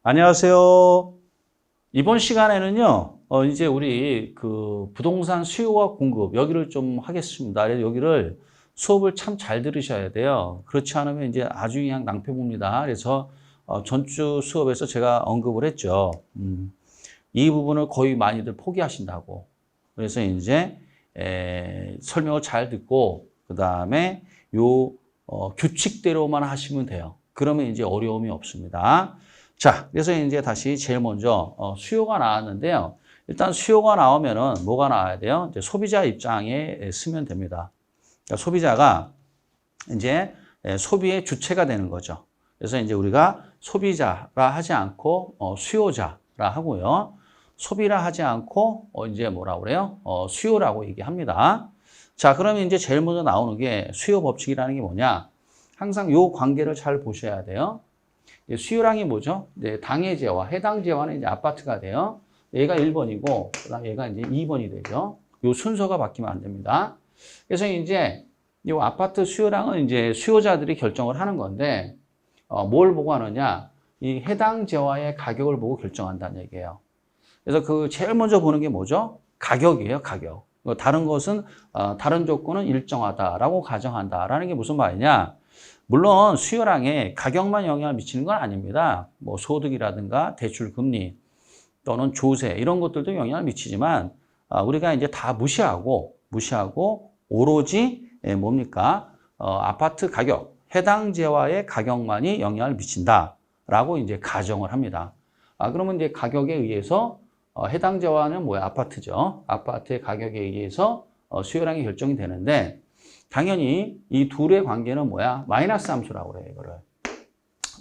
안녕하세요. 이번 시간에는요, 이제 우리 그 부동산 수요와 공급, 여기를 좀 하겠습니다. 그래서 여기를 수업을 참 잘 들으셔야 돼요. 그렇지 않으면 이제 아주 그냥 낭패 봅니다. 그래서 전주 수업에서 제가 언급을 했죠. 이 부분을 거의 많이들 포기하신다고. 그래서 이제 설명을 잘 듣고, 그 다음에 요 규칙대로만 하시면 돼요. 그러면 이제 어려움이 없습니다. 자, 그래서 이제 다시 제일 먼저 수요가 나왔는데요. 일단 수요가 나오면은 뭐가 나와야 돼요? 이제 소비자 입장에 쓰면 됩니다. 그러니까 소비자가 이제 소비의 주체가 되는 거죠. 그래서 이제 우리가 소비자라 하지 않고 수요자라 하고요. 소비라 하지 않고 이제 뭐라 그래요? 수요라고 얘기합니다. 자, 그러면 이제 제일 먼저 나오는 게 수요 법칙이라는 게 뭐냐? 항상 요 관계를 잘 보셔야 돼요. 수요량이 뭐죠? 이제 당해제와 해당제와는 이제 아파트가 돼요. 얘가 1번이고, 그다음 얘가 이제 2번이 되죠. 요 순서가 바뀌면 안 됩니다. 그래서 이제 이 아파트 수요량은 이제 수요자들이 결정을 하는 건데, 뭘 보고 하느냐? 이 해당제와의 가격을 보고 결정한다는 얘기예요. 그래서 그 제일 먼저 보는 게 뭐죠? 가격이에요, 가격. 다른 것은, 다른 조건은 일정하다라고 가정한다라는 게 무슨 말이냐? 물론 수요량에 가격만 영향을 미치는 건 아닙니다. 뭐 소득이라든가 대출 금리 또는 조세 이런 것들도 영향을 미치지만 우리가 이제 다 무시하고 오로지 뭡니까? 아파트 가격, 해당제와의 가격만이 영향을 미친다라고 이제 가정을 합니다. 그러면 이제 가격에 의해서 해당제와는 뭐야? 아파트죠. 아파트의 가격에 의해서 수요량이 결정이 되는데 당연히 이 둘의 관계는 뭐야? 마이너스 함수라고 그래요, 이거를.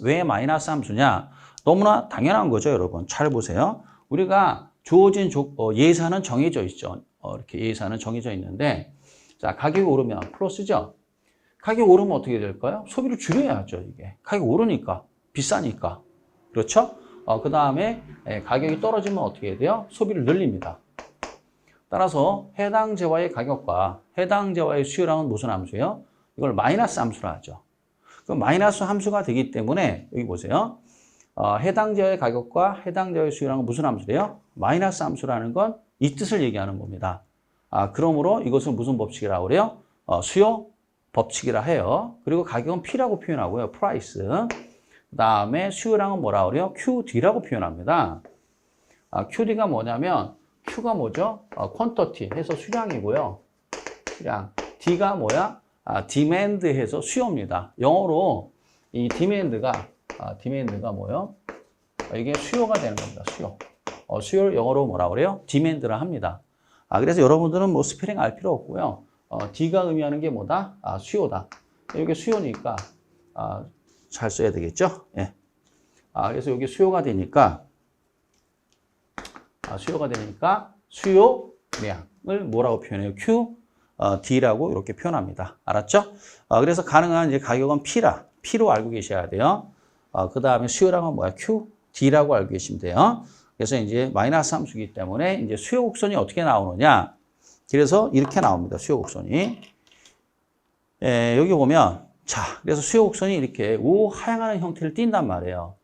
왜 마이너스 함수냐? 너무나 당연한 거죠, 여러분. 잘 보세요. 우리가 주어진 예산은 정해져 있죠. 이렇게 예산은 정해져 있는데, 자, 가격이 오르면 플러스죠? 가격이 오르면 어떻게 될까요? 소비를 줄여야죠, 이게. 가격이 오르니까, 비싸니까. 그렇죠? 그 다음에 가격이 떨어지면 어떻게 돼요? 소비를 늘립니다. 따라서 해당제와의 가격과 해당제와의 수요량은 무슨 함수예요? 이걸 마이너스 함수라 하죠. 그럼 마이너스 함수가 되기 때문에 여기 보세요. 해당제와의 가격과 해당제와의 수요량은 무슨 함수래요? 마이너스 함수라는 건 이 뜻을 얘기하는 겁니다. 그러므로 이것은 무슨 법칙이라고 그래요? 수요 법칙이라 해요. 그리고 가격은 P라고 표현하고요. 프라이스. 그 다음에 수요량은 뭐라고 그래요? QD라고 표현합니다. QD가 뭐냐면 Q가 뭐죠? 퀀터티 해서 수량이고요. 수량. D가 뭐야? 디맨드 해서 수요입니다. 영어로 이 디맨드가 뭐요? 이게 수요가 되는 겁니다. 수요. 수요를 영어로 뭐라 그래요? 디맨드라 합니다. 그래서 여러분들은 뭐 스페링 알 필요 없고요. D가 의미하는 게 뭐다? 수요다. 이게 수요니까 잘 써야 되겠죠? 예. 그래서 여기 수요가 되니까 수요량을 뭐라고 표현해요? QD라고 이렇게 표현합니다. 알았죠? 그래서 가능한 이제 가격은 P로 알고 계셔야 돼요. 그 다음에 수요량은 뭐야? QD라고 알고 계시면 돼요. 그래서 이제 마이너스 함수이기 때문에 이제 수요 곡선이 어떻게 나오느냐? 그래서 이렇게 나옵니다. 수요 곡선이. 여기 보면 자, 그래서 수요 곡선이 이렇게 우하향하는 형태를 띈단 말이에요.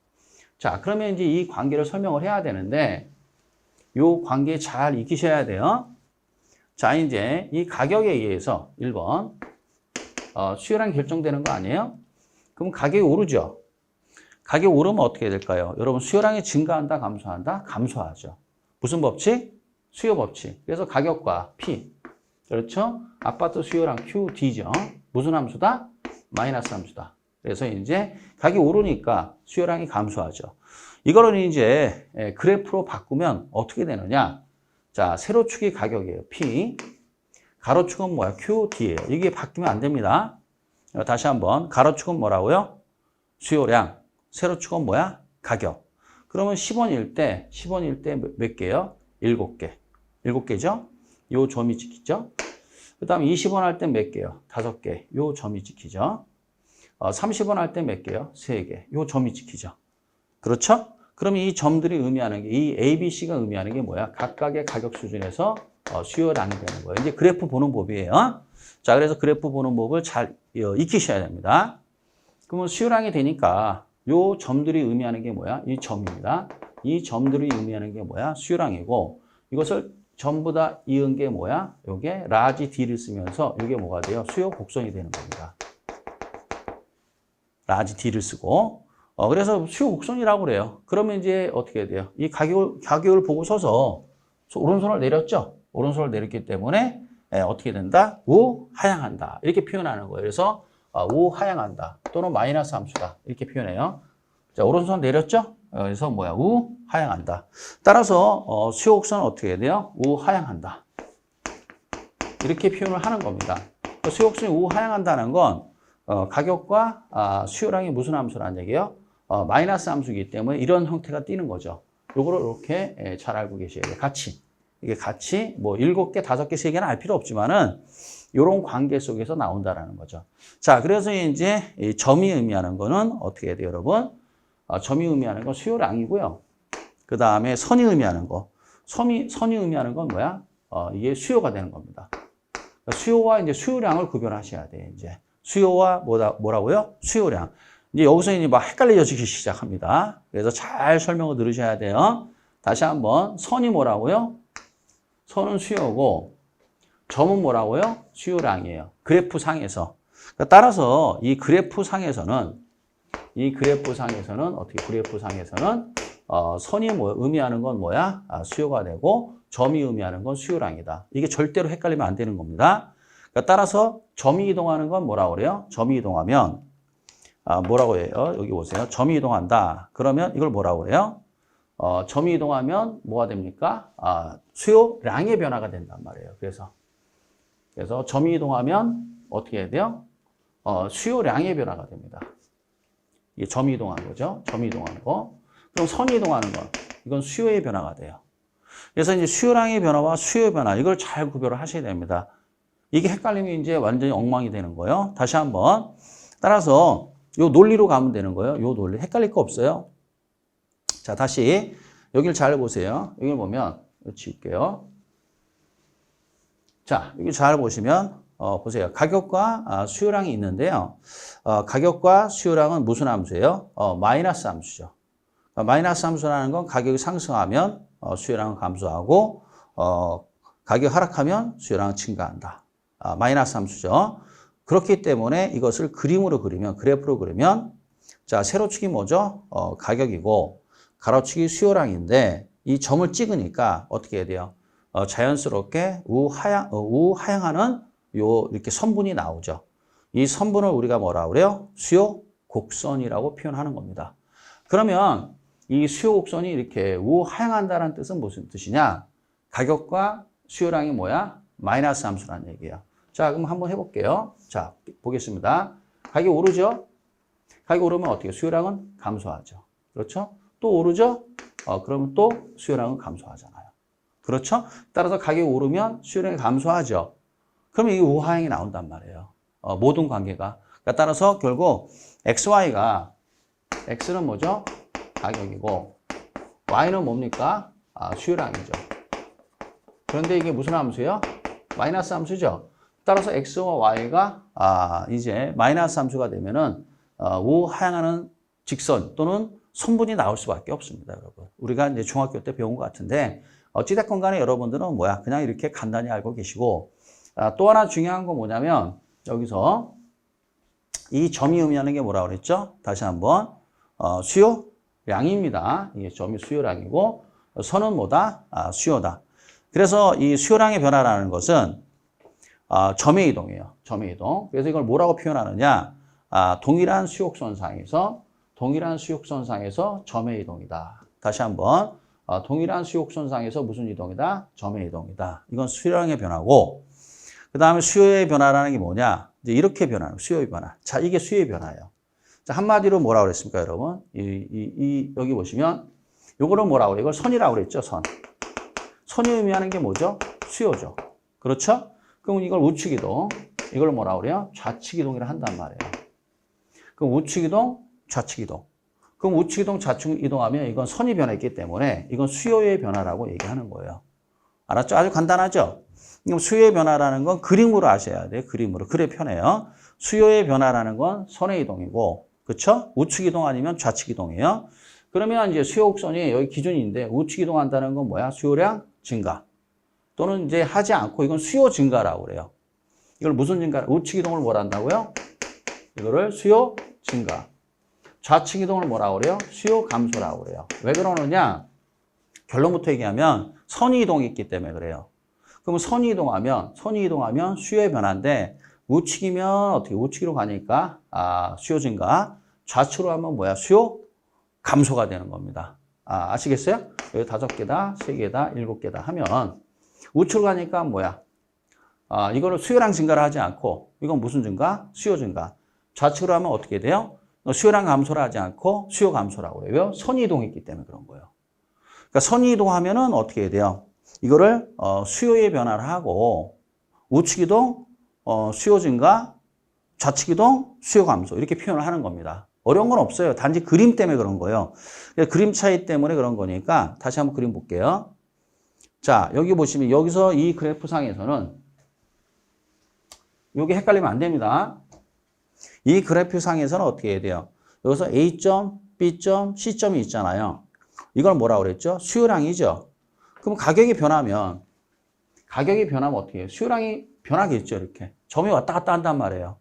자, 그러면 이제 이 관계를 설명을 해야 되는데 요 관계 잘 익히셔야 돼요. 자, 이제 이 가격에 의해서 1번 수요량이 결정되는 거 아니에요? 그럼 가격이 오르죠. 가격이 오르면 어떻게 될까요? 여러분 수요량이 증가한다, 감소한다? 감소하죠. 무슨 법칙? 수요 법칙. 그래서 가격과 P. 그렇죠? 아파트 수요량 QD죠. 무슨 함수다? 마이너스 함수다. 그래서 이제 가격이 오르니까 수요량이 감소하죠. 이거는 이제 그래프로 바꾸면 어떻게 되느냐? 자, 세로축이 가격이에요. P. 가로축은 뭐야? QD예요. 이게 바뀌면 안 됩니다. 다시 한번. 가로축은 뭐라고요? 수요량. 세로축은 뭐야? 가격. 그러면 10원일 때 몇 개요? 7개. 7개죠? 요 점이 찍히죠? 그 다음에 20원 할 때 몇 개요? 5개. 요 점이 찍히죠? 30원 할 때 몇 개요? 3개. 요 점이 찍히죠? 그렇죠? 그럼 이 점들이 의미하는 게, 이 A, B, C가 의미하는 게 뭐야? 각각의 가격 수준에서 수요량이 되는 거예요. 이제 그래프 보는 법이에요. 자, 그래서 그래프 보는 법을 잘 익히셔야 됩니다. 그러면 수요량이 되니까 요 점들이 의미하는 게 뭐야? 이 점입니다. 이 점들이 의미하는 게 뭐야? 수요량이고 이것을 전부 다 이은 게 뭐야? 요게 라지 D를 쓰면서 이게 뭐가 돼요? 수요 곡선이 되는 겁니다. 라지 D를 쓰고 그래서 수요 곡선이라고 그래요. 그러면 이제 어떻게 돼요? 이 가격을 보고 서서 오른손을 내렸죠? 오른손을 내렸기 때문에 어떻게 된다? 우하향한다. 이렇게 표현하는 거예요. 그래서 우하향한다 또는 마이너스 함수다. 이렇게 표현해요. 자, 오른손 내렸죠? 그래서 뭐야? 우하향한다. 따라서 수요 곡선은 어떻게 해야 돼요? 우하향한다. 이렇게 표현을 하는 겁니다. 수요 곡선이 우하향한다는 건 가격과 수요량이 무슨 함수라는 얘기예요? 마이너스 함수이기 때문에 이런 형태가 띄는 거죠. 요거를 이렇게 잘 알고 계셔야 돼요. 같이. 이게 같이 뭐 7개, 5개, 3개는 알 필요 없지만은 이런 관계 속에서 나온다라는 거죠. 자, 그래서 이제 이 점이 의미하는 거는 어떻게 해야 돼요, 여러분? 점이 의미하는 건 수요량이고요. 그 다음에 선이 의미하는 거. 선이 의미하는 건 뭐야? 이게 수요가 되는 겁니다. 수요와 이제 수요량을 구별하셔야 돼요, 이제. 수요와 뭐라고요? 수요량. 이제 여기서 이제 막 헷갈려지기 시작합니다. 그래서 잘 설명을 들으셔야 돼요. 다시 한번 선이 뭐라고요? 선은 수요고 점은 뭐라고요? 수요량이에요. 그래프 상에서. 따라서 이 그래프 상에서는 어떻게 그래프 상에서는 선이 의미하는 건 뭐야? 수요가 되고 점이 의미하는 건 수요량이다. 이게 절대로 헷갈리면 안 되는 겁니다. 따라서 점이 이동하는 건 뭐라고 그래요? 점이 이동하면 뭐라고 해요? 여기 보세요. 점이 이동한다. 그러면 이걸 뭐라고 그래요? 점이 이동하면 뭐가 됩니까? 수요량의 변화가 된단 말이에요. 그래서 점이 이동하면 어떻게 해야 돼요? 수요량의 변화가 됩니다. 이게 점이 이동하는 거죠. 점이 이동하는 거. 그럼 선이 이동하는 건 이건 수요의 변화가 돼요. 그래서 이제 수요량의 변화와 수요의 변화 이걸 잘 구별을 하셔야 됩니다. 이게 헷갈리면 이제 완전히 엉망이 되는 거예요. 다시 한번 따라서 요 논리로 가면 되는 거예요. 요 논리 헷갈릴 거 없어요. 자, 다시 여기를 잘 보세요. 여기를 보면 지울게요. 자, 여기 잘 보시면 보세요. 가격과 수요량이 있는데요. 가격과 수요량은 무슨 함수예요? 마이너스 함수죠. 마이너스 함수라는 건 가격이 상승하면 수요량은 감소하고 가격이 하락하면 수요량은 증가한다. 마이너스 함수죠. 그렇기 때문에 이것을 그림으로 그리면 그래프로 그리면 자, 세로축이 뭐죠? 가격이고 가로축이 수요량인데 이 점을 찍으니까 어떻게 해야 돼요? 자연스럽게 우하향하는 이렇게 선분이 나오죠. 이 선분을 우리가 뭐라 그래요? 수요 곡선이라고 표현하는 겁니다. 그러면 이 수요 곡선이 이렇게 우하향한다는 뜻은 무슨 뜻이냐? 가격과 수요량이 뭐야? 마이너스 함수라는 얘기예요. 자, 그럼 한번 해볼게요. 자, 보겠습니다. 가격이 오르죠? 가격이 오르면 어떻게? 수요량은 감소하죠. 그렇죠? 또 오르죠? 그러면 또 수요량은 감소하잖아요. 그렇죠? 따라서 가격이 오르면 수요량이 감소하죠. 그러면 이게 우하향이 나온단 말이에요. 모든 관계가. 그러니까 따라서 결국 X는 뭐죠? 가격이고 Y는 뭡니까? 수요량이죠. 그런데 이게 무슨 함수예요? 마이너스 함수죠. 따라서 X와 Y가 이제 마이너스 함수가 되면은 우하향하는 직선 또는 선분이 나올 수밖에 없습니다, 여러분. 우리가 이제 중학교 때 배운 것 같은데 어찌됐건 간에 여러분들은 그냥 이렇게 간단히 알고 계시고 또 하나 중요한 건 뭐냐면 여기서 이 점이 의미하는 게 뭐라고 그랬죠? 다시 한번 수요량입니다. 이게 점이 수요량이고 선은 뭐다? 수요다. 그래서 이 수요량의 변화라는 것은 점의 이동이에요. 점의 이동. 그래서 이걸 뭐라고 표현하느냐? 동일한 수욕선상에서 점의 이동이다. 다시 한번 동일한 수욕선상에서 무슨 이동이다? 점의 이동이다. 이건 수요량의 변화고 그 다음에 수요의 변화라는 게 뭐냐? 이제 이렇게 변하는 수요의 변화. 자, 이게 수요의 변화예요. 자, 한마디로 뭐라고 그랬습니까, 여러분? 여기 보시면 요거를 뭐라고 해요? 이걸 선이라고 그랬죠, 선. 선이 의미하는 게 뭐죠? 수요죠. 그렇죠? 그럼 이걸 우측이동, 이걸 뭐라고 그래요? 좌측이동이라 한단 말이에요. 그럼 우측이동, 좌측이동. 그럼 우측이동, 좌측이동하면 이건 선이 변했기 때문에 이건 수요의 변화라고 얘기하는 거예요. 알았죠? 아주 간단하죠? 그럼 수요의 변화라는 건 그림으로 아셔야 돼요. 그림으로. 그래 편해요. 수요의 변화라는 건 선의 이동이고 그렇죠? 우측 이동 아니면 좌측 이동이에요. 그러면 이제 수요 곡선이 여기 기준인데 우측 이동한다는 건 뭐야? 수요량 증가. 또는 이제 하지 않고 이건 수요 증가라고 그래요. 이걸 무슨 증가? 우측 이동을 뭐라 한다고요? 이거를 수요 증가. 좌측 이동을 뭐라고 그래요? 수요 감소라고 그래요. 왜 그러느냐? 결론부터 얘기하면 선이 이동이 있기 때문에 그래요. 그럼 선이 이동하면 수요의 변화인데 우측이면 어떻게 우측으로 가니까 수요 증가. 좌측으로 하면 뭐야? 수요 감소가 되는 겁니다. 아시겠어요? 여기 5개다, 3개다, 7개다 하면 우측으로 가니까 뭐야? 이거를 수요량 증가를 하지 않고 이건 무슨 증가? 수요 증가. 좌측으로 하면 어떻게 돼요? 수요량 감소를 하지 않고 수요 감소라고 그래요. 선이 이동했기 때문에 그런 거예요. 그러니까 선이 이동하면은 어떻게 해야 돼요? 이거를 수요의 변화를 하고 우측 이동 수요 증가, 좌측 이동 수요 감소 이렇게 표현을 하는 겁니다. 어려운 건 없어요. 단지 그림 때문에 그런 거예요. 그림 차이 때문에 그런 거니까 다시 한번 그림 볼게요. 자, 여기 보시면 여기서 이 그래프 상에서는 여기 헷갈리면 안 됩니다. 이 그래프 상에서는 어떻게 해야 돼요? 여기서 A점, B점, C점이 있잖아요. 이걸 뭐라고 그랬죠? 수요량이죠. 그럼 가격이 변하면 어떻게 해요? 수요량이 변하겠죠, 이렇게. 점이 왔다 갔다 한단 말이에요.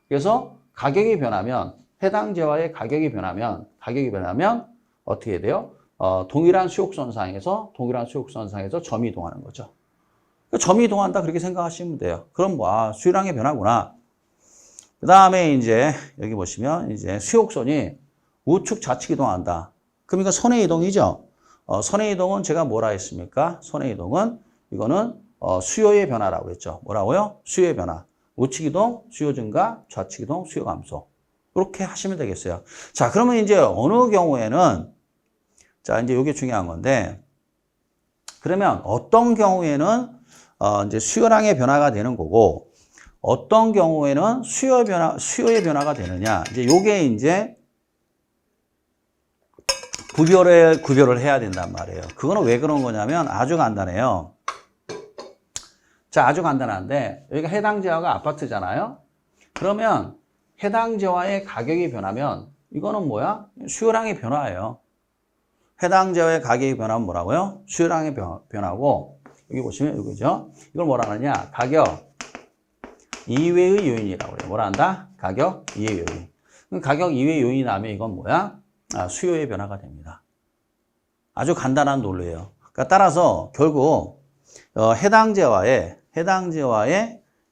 그래서 가격이 변하면 해당제와의 가격이 변하면 어떻게 해야 돼요? 동일한 수욕선상에서 점이 이동하는 거죠. 점이 이동한다 그렇게 생각하시면 돼요. 그럼 수요량의 변화구나. 그 다음에 이제 여기 보시면 이제 수욕선이 우측 좌측 이동한다. 그럼 이거 선의 이동이죠. 선의 이동은 제가 뭐라 했습니까? 선의 이동은 이거는 수요의 변화라고 했죠. 뭐라고요? 수요의 변화. 우측 이동, 수요 증가, 좌측 이동, 수요 감소. 이렇게 하시면 되겠어요. 자, 그러면 이제 어느 경우에는 자, 이제 이게 중요한 건데 그러면 어떤 경우에는 이제 수요량의 변화가 되는 거고 어떤 경우에는 수요의 변화가 되느냐. 이제 요게 이제 구별을 해야 된단 말이에요. 그거는 왜 그런 거냐면 아주 간단해요. 자, 아주 간단한데 여기가 해당제와가 아파트잖아요. 그러면 해당제와의 가격이 변하면 이거는 뭐야? 수요량의 변화예요. 해당제와의 가격이 변하면 뭐라고요? 수요량의 변화고 여기 보시면 이거죠. 이걸 뭐라 하느냐? 가격 이외의 요인이라고 그래요. 뭐라 한다? 가격 이외의 요인. 그럼 가격 이외의 요인이 나면 이건 뭐야? 수요의 변화가 됩니다. 아주 간단한 논리예요. 그러니까 따라서 결국 해당제와의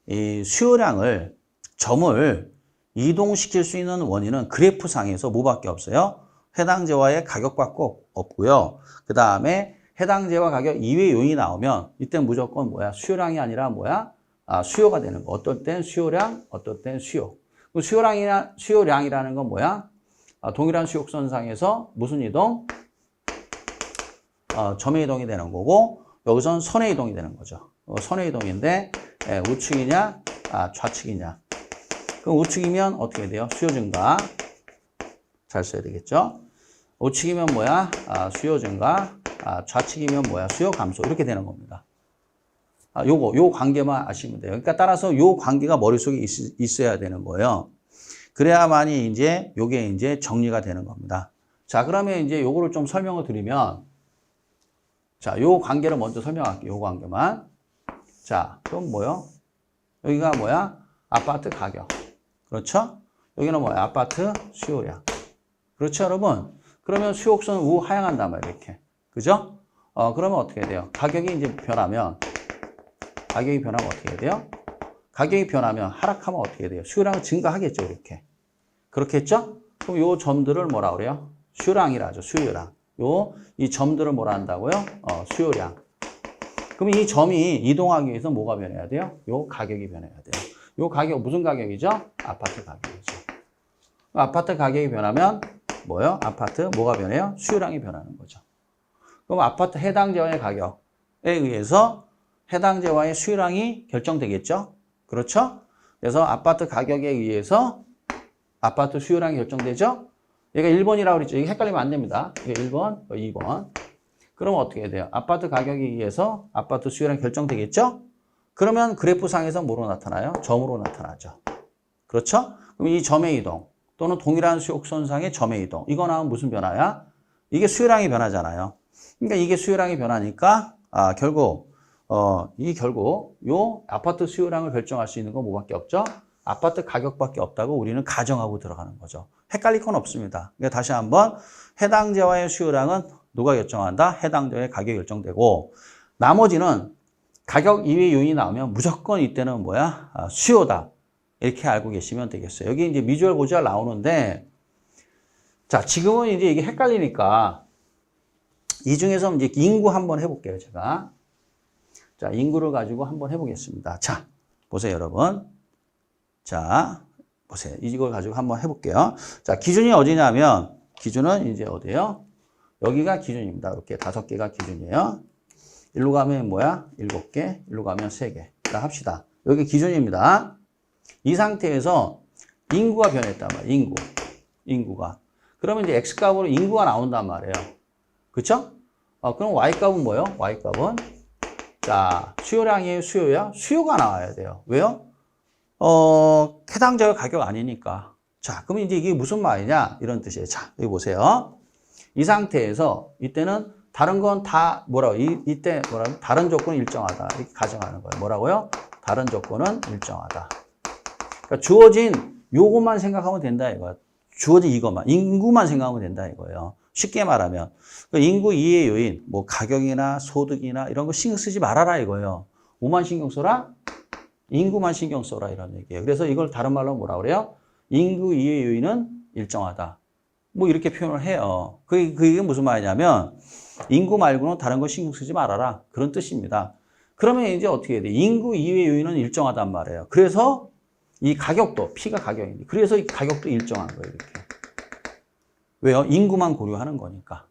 이 수요량을 점을 이동시킬 수 있는 원인은 그래프상에서 뭐밖에 없어요? 해당제와의 가격밖에 없고요. 그 다음에 해당제와 가격 이외의 요인이 나오면 이때 무조건 뭐야? 수요량이 아니라 뭐야? 수요가 되는 거. 어떨 땐 수요량, 어떨 땐 수요. 수요량이라는 건 뭐야? 동일한 수욕선상에서 무슨 이동? 점의 이동이 되는 거고 여기선 선의 이동이 되는 거죠. 선의 이동인데 우측이냐 좌측이냐. 그럼 우측이면 어떻게 돼요? 수요 증가. 잘 써야 되겠죠? 우측이면 뭐야? 수요 증가. 좌측이면 뭐야? 수요 감소. 이렇게 되는 겁니다. 요 관계만 아시면 돼요. 그러니까 따라서 요 관계가 머릿속에 있어야 되는 거예요. 그래야만이 이제 요게 이제 정리가 되는 겁니다. 자, 그러면 이제 요거를 좀 설명을 드리면 자, 요 관계를 먼저 설명할게요. 요 관계만. 자, 그럼 뭐요? 여기가 뭐야? 아파트 가격. 그렇죠? 여기는 뭐야? 아파트 수요량. 그렇죠, 여러분? 그러면 수요선 우하향한단 말이에요, 이렇게. 그죠? 그러면 어떻게 돼요? 가격이 이제 변하면 어떻게 돼요? 가격이 변하면 하락하면 어떻게 돼요? 수요량은 증가하겠죠, 이렇게. 그렇겠죠? 그럼 요 점들을 뭐라 그래요? 수요량이라 하죠, 수요량. 이 점들을 뭐라 한다고요? 수요량. 그럼 이 점이 이동하기 위해서 뭐가 변해야 돼요? 요 가격이 변해야 돼요. 요 가격, 무슨 가격이죠? 아파트 가격이죠. 아파트 가격이 변하면 뭐요? 아파트 뭐가 변해요? 수요량이 변하는 거죠. 그럼 아파트 해당제와의 가격에 의해서 해당제와의 수요량이 결정되겠죠? 그렇죠? 그래서 아파트 가격에 의해서 아파트 수요량이 결정되죠? 얘가 1번이라고 그랬죠? 이게 헷갈리면 안 됩니다. 이게 1번, 2번. 그러면 어떻게 해야 돼요? 아파트 가격에 의해서 아파트 수요량이 결정되겠죠? 그러면 그래프상에서 뭐로 나타나요? 점으로 나타나죠. 그렇죠? 그럼 이 점의 이동 또는 동일한 수요 선상의 점의 이동. 이거 나오면 무슨 변화야? 이게 수요량이 변하잖아요. 그러니까 이게 수요량이 변하니까 결국 요 아파트 수요량을 결정할 수 있는 건 뭐밖에 없죠? 아파트 가격밖에 없다고 우리는 가정하고 들어가는 거죠. 헷갈릴 건 없습니다. 그러니까 다시 한번 해당제와의 수요량은 누가 결정한다? 해당제와의 가격이 결정되고 나머지는 가격 이외의 요인이 나오면 무조건 이때는 뭐야? 수요다. 이렇게 알고 계시면 되겠어요. 여기 이제 미주얼, 고주얼 나오는데 자, 지금은 이제 이게 헷갈리니까 이 중에서 이제 인구 한번 해볼게요, 제가. 자, 인구를 가지고 한번 해보겠습니다. 자, 보세요, 여러분. 자, 보세요. 이걸 가지고 한번 해볼게요. 자, 기준이 어디냐면, 기준은 이제 어디예요? 여기가 기준입니다. 이렇게 5개가 기준이에요. 일로 가면 뭐야? 7개, 일로 가면 3개. 자, 합시다. 여기 기준입니다. 이 상태에서 인구가 변했단 말이에요. 인구가. 그러면 이제 X값으로 인구가 나온단 말이에요. 그쵸? 그럼 Y값은 뭐예요? Y값은 자, 수요량이에요? 수요야? 수요가 나와야 돼요. 왜요? 해당자의 가격 아니니까. 자, 그러면 이제 이게 무슨 말이냐? 이런 뜻이에요. 자, 여기 보세요. 이 상태에서 이때는 다른 건 다 뭐라고? 이때 뭐라고? 다른 조건은 일정하다. 이렇게 가정하는 거예요. 뭐라고요? 다른 조건은 일정하다. 그러니까 주어진 요것만 생각하면 된다 이거야. 주어진 이것만. 인구만 생각하면 된다 이거예요. 쉽게 말하면. 인구 이해 요인, 뭐 가격이나 소득이나 이런 거 신경 쓰지 말아라 이거예요. 뭐만 신경 써라? 인구만 신경 써라 이런 얘기예요. 그래서 이걸 다른 말로 뭐라 그래요? 인구 이해 요인은 일정하다. 뭐 이렇게 표현을 해요. 그게 무슨 말이냐면 인구 말고는 다른 거 신경 쓰지 말아라. 그런 뜻입니다. 그러면 이제 어떻게 해야 돼? 인구 이해 요인은 일정하단 말이에요. 그래서 이 가격도, P가 가격인데 그래서 이 가격도 일정한 거예요. 이렇게. 왜요? 인구만 고려하는 거니까.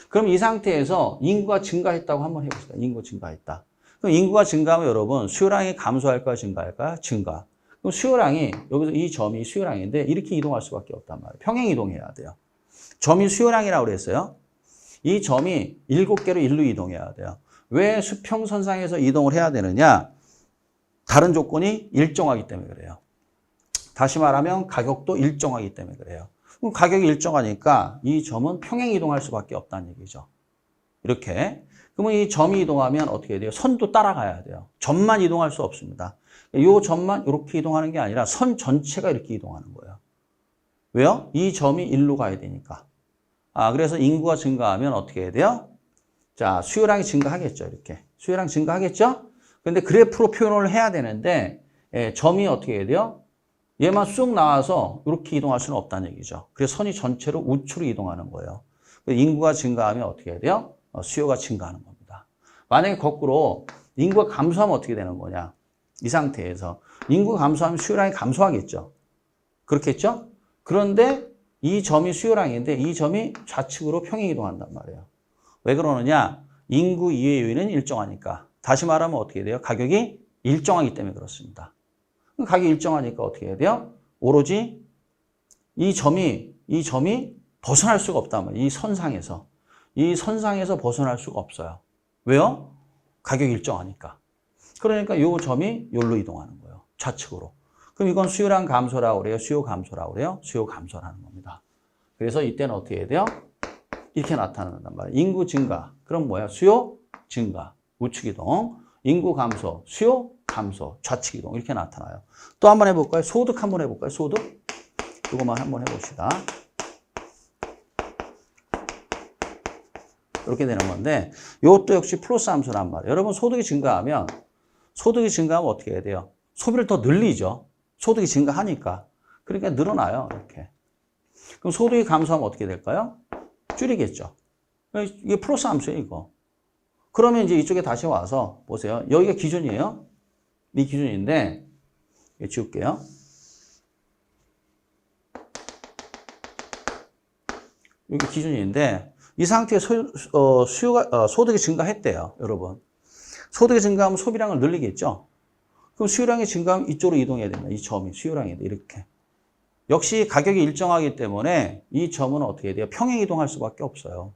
그럼 이 상태에서 인구가 증가했다고 한번 해봅시다. 인구 증가했다. 그럼 인구가 증가하면 여러분 수요량이 감소할까요? 증가할까요? 증가. 그럼 수요량이 여기서 이 점이 수요량인데 이렇게 이동할 수밖에 없단 말이에요. 평행 이동해야 돼요. 점이 수요량이라고 그랬어요. 이 점이 7개로 일로 이동해야 돼요. 왜 수평선상에서 이동을 해야 되느냐? 다른 조건이 일정하기 때문에 그래요. 다시 말하면 가격도 일정하기 때문에 그래요. 그럼 가격이 일정하니까 이 점은 평행 이동할 수밖에 없다는 얘기죠. 이렇게. 그러면 이 점이 이동하면 어떻게 돼요? 선도 따라가야 돼요. 점만 이동할 수 없습니다. 이 점만 이렇게 이동하는 게 아니라 선 전체가 이렇게 이동하는 거예요. 왜요? 이 점이 일로 가야 되니까. 그래서 인구가 증가하면 어떻게 해야 돼요? 자, 수요량이 증가하겠죠. 이렇게. 수요량 증가하겠죠? 근데 그래프로 표현을 해야 되는데, 점이 어떻게 해야 돼요? 얘만 쑥 나와서 이렇게 이동할 수는 없다는 얘기죠. 그래서 선이 전체로 우측으로 이동하는 거예요. 인구가 증가하면 어떻게 해야 돼요? 수요가 증가하는 겁니다. 만약에 거꾸로 인구가 감소하면 어떻게 되는 거냐? 이 상태에서 인구가 감소하면 수요량이 감소하겠죠. 그렇겠죠? 그런데 이 점이 수요량인데 이 점이 좌측으로 평행 이동한단 말이에요. 왜 그러느냐? 인구 이해 요인은 일정하니까. 다시 말하면 어떻게 돼요? 가격이 일정하기 때문에 그렇습니다. 가격이 일정하니까 어떻게 해야 돼요? 오로지 이 점이 벗어날 수가 없단 말이에요. 이 선상에서 벗어날 수가 없어요. 왜요? 가격이 일정하니까. 그러니까 이 점이 여기로 이동하는 거예요. 좌측으로. 그럼 이건 수요량 감소라고 그래요? 수요 감소라고 그래요? 수요 감소라는 겁니다. 그래서 이때는 어떻게 해야 돼요? 이렇게 나타난단 말이에요. 인구 증가. 그럼 뭐야? 수요 증가. 우측 이동. 인구 감소. 수요 감소. 좌측 이동. 이렇게 나타나요. 또 한번 해볼까요? 소득 한번 해볼까요? 소득. 이거만 한번 해봅시다. 이렇게 되는 건데 이것도 역시 플러스 함수란 말이에요. 여러분 소득이 증가하면 어떻게 해야 돼요? 소비를 더 늘리죠. 소득이 증가하니까. 그러니까 늘어나요. 이렇게. 그럼 소득이 감소하면 어떻게 될까요? 줄이겠죠. 이게 플러스 함수예요, 이거. 그러면 이제 이쪽에 다시 와서 보세요. 여기가 기준이에요. 이 기준인데 지울게요. 여기 기준인데 이 상태에 소득이 증가했대요, 여러분. 소득이 증가하면 소비량을 늘리겠죠. 그럼 수요량이 증가하면 이쪽으로 이동해야 된다. 이 점이 수요량인데 이렇게. 역시 가격이 일정하기 때문에 이 점은 어떻게 해야 돼요? 평행 이동할 수밖에 없어요.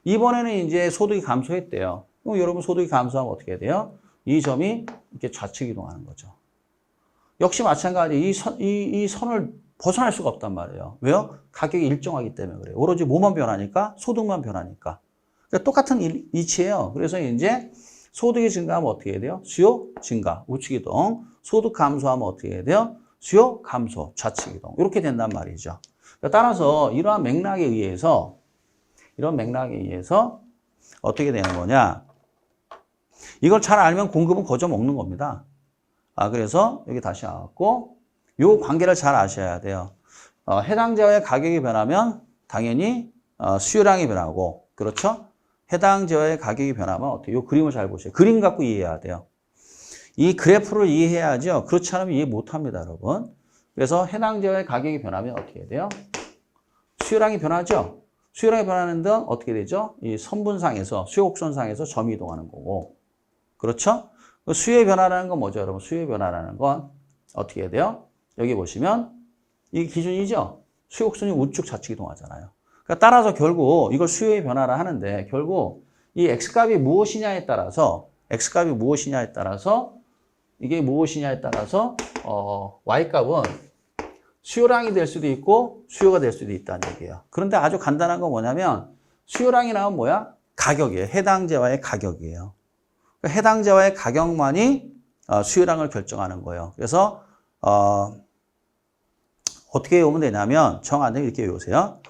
이번에는 이제 소득이 감소했대요. 그럼 여러분 소득이 감소하면 어떻게 해야 돼요? 이 점이 이렇게 좌측 이동하는 거죠. 역시 마찬가지 이 선을 벗어날 수가 없단 말이에요. 왜요? 가격이 일정하기 때문에 그래요. 오로지 뭐만 변하니까? 소득만 변하니까. 그러니까 똑같은 이치예요. 그래서 이제 소득이 증가하면 어떻게 해야 돼요? 수요 증가, 우측 이동. 소득 감소하면 어떻게 해야 돼요? 수요 감소, 좌측 이동. 이렇게 된단 말이죠. 그러니까 따라서 이러한 맥락에 의해서 어떻게 되는 거냐? 이걸 잘 알면 공급은 거저 먹는 겁니다. 그래서 여기 다시 나왔고 요 관계를 잘 아셔야 돼요. 해당 제어의 가격이 변하면 당연히 수요량이 변하고, 그렇죠? 해당 제어의 가격이 변하면 어떻게? 요 그림을 잘 보세요. 그림 갖고 이해해야 돼요. 이 그래프를 이해해야죠. 그렇지 않으면 이해 못합니다, 여러분. 그래서 해당 제어의 가격이 변하면 어떻게 해야 돼요? 수요량이 변하죠. 수요량이 변하는 데는 어떻게 되죠? 이 선분상에서, 수요 곡선상에서 점이 이동하는 거고, 그렇죠? 수요의 변화라는 건 뭐죠, 여러분? 수요의 변화라는 건 어떻게 해야 돼요? 여기 보시면 이게 기준이죠. 수요 곡선이 우측 좌측 이동하잖아요. 그러니까 따라서 결국 이걸 수요의 변화라 하는데, 결국 이 x값이 무엇이냐에 따라서 이게 무엇이냐에 따라서 y값은 수요량이 될 수도 있고 수요가 될 수도 있다는 얘기예요. 그런데 아주 간단한 건 뭐냐면 수요량이 나오면 뭐야? 가격이에요. 해당제와의 가격이에요. 그러니까 해당제와의 가격만이 수요량을 결정하는 거예요. 그래서 어떻게 외우면 되냐면 정안을 이렇게 외우세요.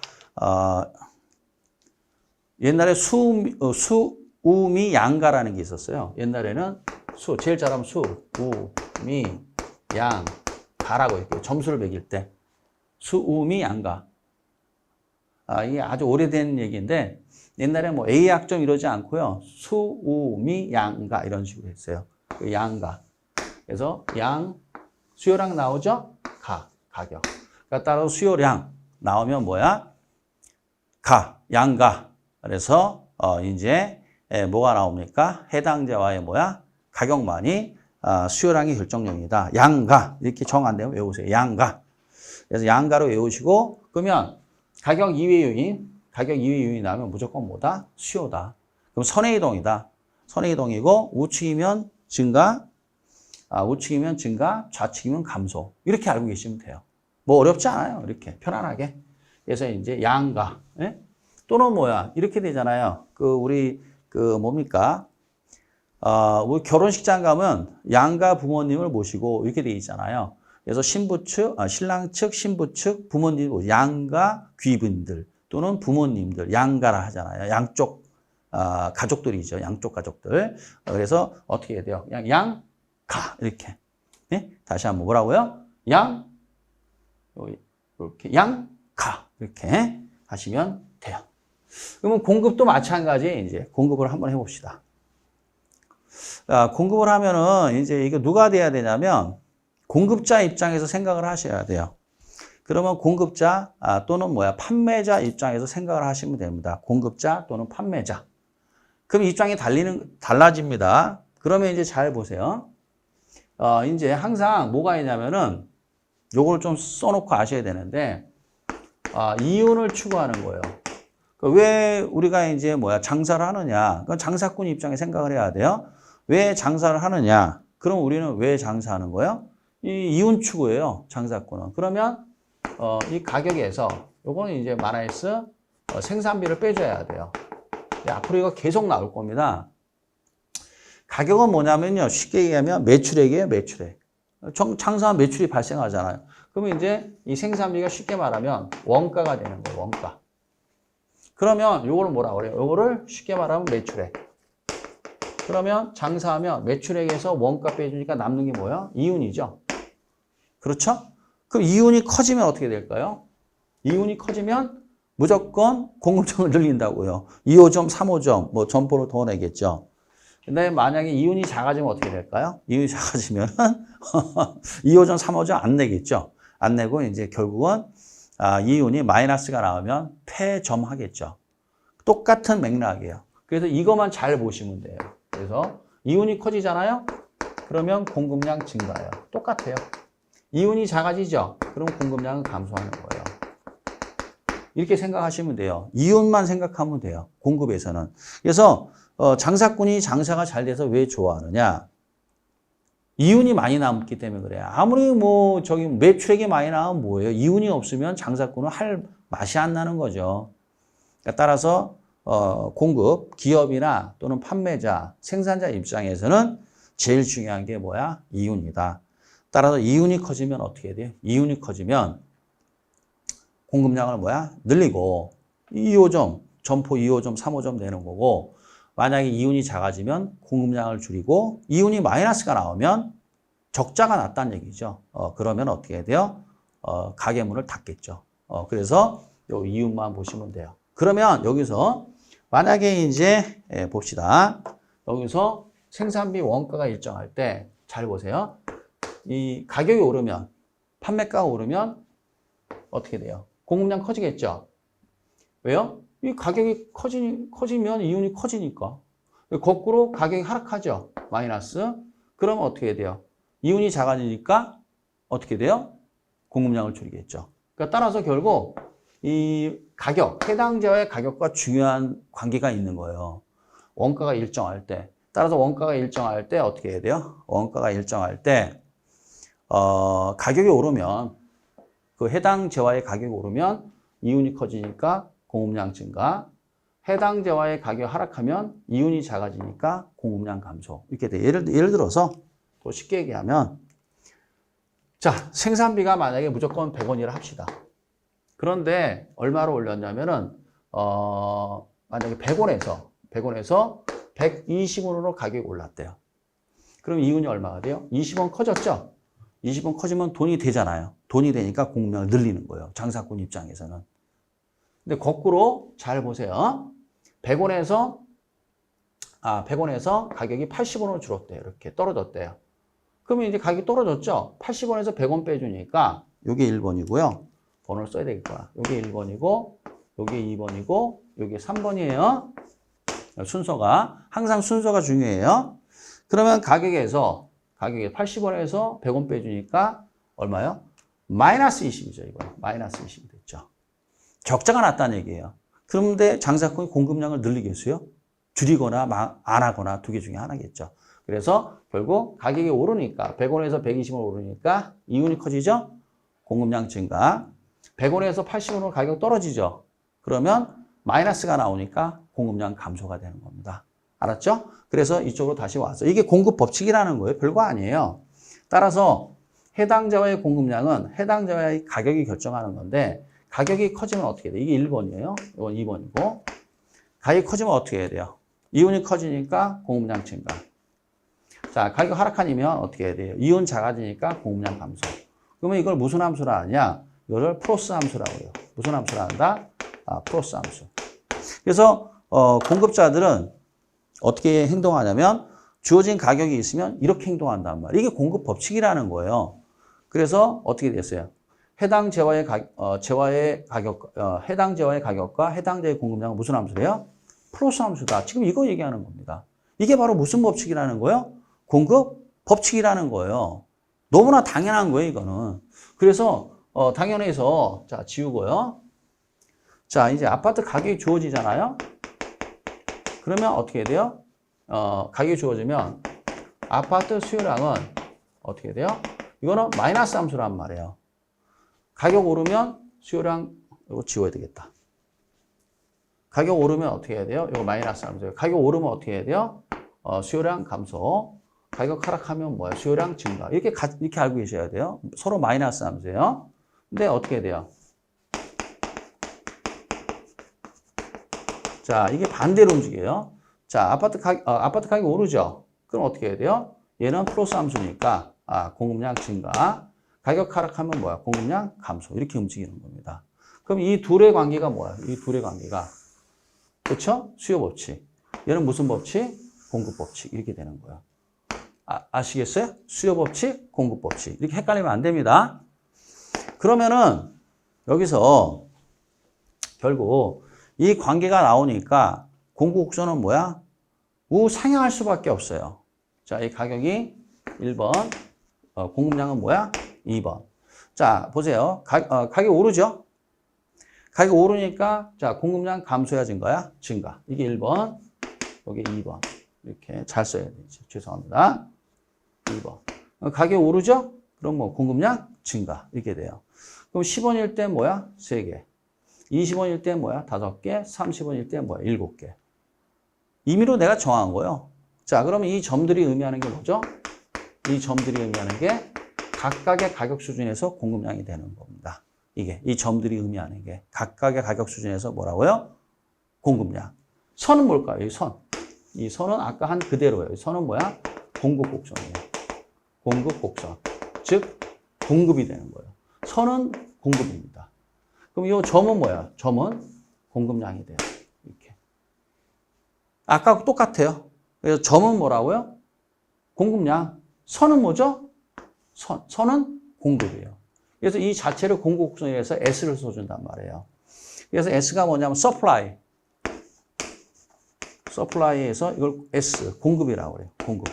옛날에 수우미 양가라는 게 있었어요. 옛날에는 제일 잘하면 수우미 양가라고 이렇게 점수를 매길 때 수우미 양가. 이게 아주 오래된 얘기인데 옛날에 뭐 A 학점 이러지 않고요. 수우미 양가 이런 식으로 했어요. 그 양가. 그래서 수요량 나오죠? 가격. 그러니까 따로 수요량 나오면 뭐야? 양가. 그래서 이제 뭐가 나옵니까? 해당제와의 뭐야? 가격만이 수요량이 결정령이다. 양가. 이렇게 정 안 되면 외우세요. 양가. 그래서 양가로 외우시고, 그러면 가격 이외 요인이 나오면 무조건 뭐다? 수요다. 그럼 선의 이동이다. 선의 이동이고 우측이면 증가, 좌측이면 감소. 이렇게 알고 계시면 돼요. 뭐 어렵지 않아요. 이렇게 편안하게. 그래서 이제 양가. 예? 또는 뭐야? 이렇게 되잖아요. 우리 뭡니까? 우리 결혼식장 가면 양가 부모님을 모시고 이렇게 돼 있잖아요. 그래서 신랑 측, 신부 측, 부모님, 양가 귀분들 또는 부모님들, 양가라 하잖아요. 양쪽 가족들이죠. 양쪽 가족들. 그래서 어떻게 해야 돼요? 그냥 양가 이렇게. 네? 다시 한번 뭐라고요? 이렇게 양가 이렇게 하시면 돼요. 그러면 공급도 마찬가지. 이제 공급을 한번 해봅시다. 공급을 하면은 이제 이거 누가 돼야 되냐면 공급자 입장에서 생각을 하셔야 돼요. 그러면 공급자 또는 뭐야 판매자 입장에서 생각을 하시면 됩니다. 공급자 또는 판매자. 그럼 입장이 달라집니다. 그러면 이제 잘 보세요. 이제 항상 뭐가 있냐면은 요걸 좀 써놓고 아셔야 되는데 이윤을 추구하는 거예요. 왜 우리가 이제 뭐야 장사를 하느냐? 그건 장사꾼 입장에 생각을 해야 돼요. 왜 장사를 하느냐? 그럼 우리는 왜 장사하는 거예요? 이 이윤 추구예요. 장사꾼은. 그러면 이 가격에서 요거는 이제 마이너스 생산비를 빼줘야 돼요. 앞으로 이거 계속 나올 겁니다. 가격은 뭐냐면요. 쉽게 얘기하면 매출액이에요. 매출액. 장사한 매출이 발생하잖아요. 그러면 이제 이 생산비가 쉽게 말하면 원가가 되는 거예요. 원가. 그러면 요거를 뭐라 그래요? 요거를 쉽게 말하면 매출액. 그러면 장사하면 매출액에서 원가 빼주니까 남는 게 뭐예요? 이윤이죠. 그렇죠? 그럼 이윤이 커지면 어떻게 될까요? 이윤이 커지면 무조건 공급량을 늘린다고요. 2호점, 3호점, 뭐 점포를 더 내겠죠. 근데 만약에 이윤이 작아지면 어떻게 될까요? 이윤이 작아지면은 2호점, 3호점 안 내겠죠. 안 내고 이제 결국은 이윤이 마이너스가 나오면 폐점하겠죠. 똑같은 맥락이에요. 그래서 이것만 잘 보시면 돼요. 그래서 이윤이 커지잖아요. 그러면 공급량 증가해요. 똑같아요. 이윤이 작아지죠. 그럼 공급량은 감소하는 거예요. 이렇게 생각하시면 돼요. 이윤만 생각하면 돼요. 공급에서는. 그래서 장사꾼이 장사가 잘 돼서 왜 좋아하느냐? 이윤이 많이 남기 때문에 그래. 아무리 뭐 저기 매출액이 많이 나오면 뭐예요? 이윤이 없으면 장사꾼은 할 맛이 안 나는 거죠. 그러니까 따라서 공급, 기업이나 또는 판매자, 생산자 입장에서는 제일 중요한 게 뭐야? 이윤이다. 따라서 이윤이 커지면 어떻게 해야 돼요? 이윤이 커지면 공급량을 뭐야? 늘리고 2호점, 점포 2호점, 3호점 되는 거고 만약에 이윤이 작아지면 공급량을 줄이고 이윤이 마이너스가 나오면 적자가 났다는 얘기죠. 그러면 어떻게 해야 돼요? 가게 문을 닫겠죠. 그래서 요 이윤만 보시면 돼요. 그러면 여기서 만약에 이제 봅시다. 여기서 생산비 원가가 일정할 때 잘 보세요. 이 가격이 오르면 판매가가 오르면 어떻게 돼요? 공급량 커지겠죠. 왜요? 이 가격이 커지면 이윤이 커지니까. 거꾸로 가격이 하락하죠. 마이너스. 그러면 어떻게 돼요? 이윤이 작아지니까 어떻게 돼요? 공급량을 줄이겠죠. 그러니까 따라서 결국 이 가격, 해당 재화의 가격과 중요한 관계가 있는 거예요. 원가가 일정할 때. 따라서 원가가 일정할 때 어떻게 해야 돼요? 원가가 일정할 때 가격이 오르면 그 해당 재화의 가격이 오르면 이윤이 커지니까 공급량 증가. 해당 재화의 가격이 하락하면 이윤이 작아지니까 공급량 감소. 이렇게 돼. 예를 들어서 또 쉽게 얘기하면 자, 생산비가 만약에 무조건 100원이라 합시다. 그런데 얼마로 올렸냐면은 만약에 100원에서 120원으로 가격이 올랐대요. 그럼 이윤이 얼마가 돼요? 20원 커졌죠? 20원 커지면 돈이 되잖아요. 돈이 되니까 공급량을 늘리는 거예요. 장사꾼 입장에서는. 근데 거꾸로 잘 보세요. 100원에서 가격이 80원으로 줄었대요. 이렇게 떨어졌대요. 그러면 이제 가격이 떨어졌죠? 80원에서 100원 빼주니까 이게 1번이고요. 번호를 써야 되겠구나. 이게 1번이고 이게 2번이고 이게 3번이에요. 순서가. 항상 순서가 중요해요. 그러면 가격이 80원에서 100원 빼주니까 얼마요? 마이너스 20이죠. 이거 마이너스 20이 됐죠. 적자가 났다는 얘기예요. 그런데 장사꾼이 공급량을 늘리겠어요? 줄이거나 안 하거나 두 개 중에 하나겠죠. 그래서 결국 가격이 오르니까 100원에서 120원 오르니까 이윤이 커지죠? 공급량 증가. 100원에서 80원으로 가격 떨어지죠? 그러면 마이너스가 나오니까 공급량 감소가 되는 겁니다. 알았죠? 그래서 이쪽으로 다시 와서 이게 공급 법칙이라는 거예요. 별거 아니에요. 따라서 해당 재화의 공급량은 해당 재화의 가격이 결정하는 건데 가격이 커지면 어떻게 돼요? 이게 1번이에요. 이건 2번이고 가격이 커지면 어떻게 해야 돼요? 이윤이 커지니까 공급량 증가. 자, 가격 하락하면 어떻게 해야 돼요? 이윤 작아지니까 공급량 감소. 그러면 이걸 무슨 함수라 하냐? 이거를 플러스 함수라고 해요. 무슨 함수라 한다? 플러스 함수. 그래서 공급자들은 어떻게 행동하냐면 주어진 가격이 있으면 이렇게 행동한단 말이에요. 이게 공급 법칙이라는 거예요. 그래서 어떻게 됐어요? 해당 재화의 해당 재화의 가격과 해당 재화의 공급량은 무슨 함수래요? 플러스 함수다. 지금 이거 얘기하는 겁니다. 이게 바로 무슨 법칙이라는 거예요? 공급 법칙이라는 거예요. 너무나 당연한 거예요, 이거는. 그래서 당연해서 자, 지우고요. 자, 이제 아파트 가격이 주어지잖아요. 그러면 어떻게 돼요? 가격이 주어지면 아파트 수요량은 어떻게 돼요? 이거는 마이너스 함수란 말이에요. 가격 오르면 수요량 이거 지워야 되겠다. 가격 오르면 어떻게 해야 돼요? 이거 마이너스 함수예요. 가격 오르면 어떻게 해야 돼요? 수요량 감소. 가격 하락하면 뭐야? 수요량 증가. 이렇게 알고 계셔야 돼요. 서로 마이너스 함수예요. 근데 어떻게 돼요? 자, 이게 반대로 움직여요. 자, 아파트 가격이 오르죠? 그럼 어떻게 해야 돼요? 얘는 플러스 함수니까, 공급량 증가. 가격 하락하면 뭐야? 공급량 감소. 이렇게 움직이는 겁니다. 그럼 이 둘의 관계가 뭐야? 이 둘의 관계가. 그렇죠? 수요 법칙. 얘는 무슨 법칙? 공급 법칙. 이렇게 되는 거예요. 아시겠어요? 수요 법칙, 공급 법칙. 이렇게 헷갈리면 안 됩니다. 그러면은 여기서 결국 이 관계가 나오니까 공급 곡선은 뭐야? 우상향할 수밖에 없어요. 자, 이 가격이 1번, 공급량은 뭐야? 2번. 자, 보세요. 가격이 오르죠? 가격이 오르니까 자, 공급량 감소야 증가야? 증가. 이게 1번, 여기 2번. 이렇게 잘 써야 되죠. 죄송합니다. 2번. 가격이 오르죠? 그럼 뭐 공급량 증가 이렇게 돼요. 그럼 10원일 때 뭐야? 3개. 20원일 때 뭐야? 5개. 30원일 때 뭐야? 7개. 임의로 내가 정한 거예요. 자, 그러면 이 점들이 의미하는 게 뭐죠? 이 점들이 의미하는 게 각각의 가격 수준에서 공급량이 되는 겁니다. 이게 이 점들이 의미하는 게 각각의 가격 수준에서 뭐라고요? 공급량. 선은 뭘까요? 이 선. 이 선은 아까 한 그대로예요. 이 선은 뭐야? 공급 곡선이에요. 공급 곡선. 즉 공급이 되는 거예요. 선은 공급입니다. 그럼 이 점은 뭐야? 점은 공급량이 돼요. 이렇게. 아까 똑같아요. 그래서 점은 뭐라고요? 공급량. 선은 뭐죠? 선은 공급이에요. 그래서 이 자체를 공급 곡선이라서 S를 써준단 말이에요. 그래서 S가 뭐냐면 supply. supply에서 이걸 S, 공급이라고 그래요. 공급.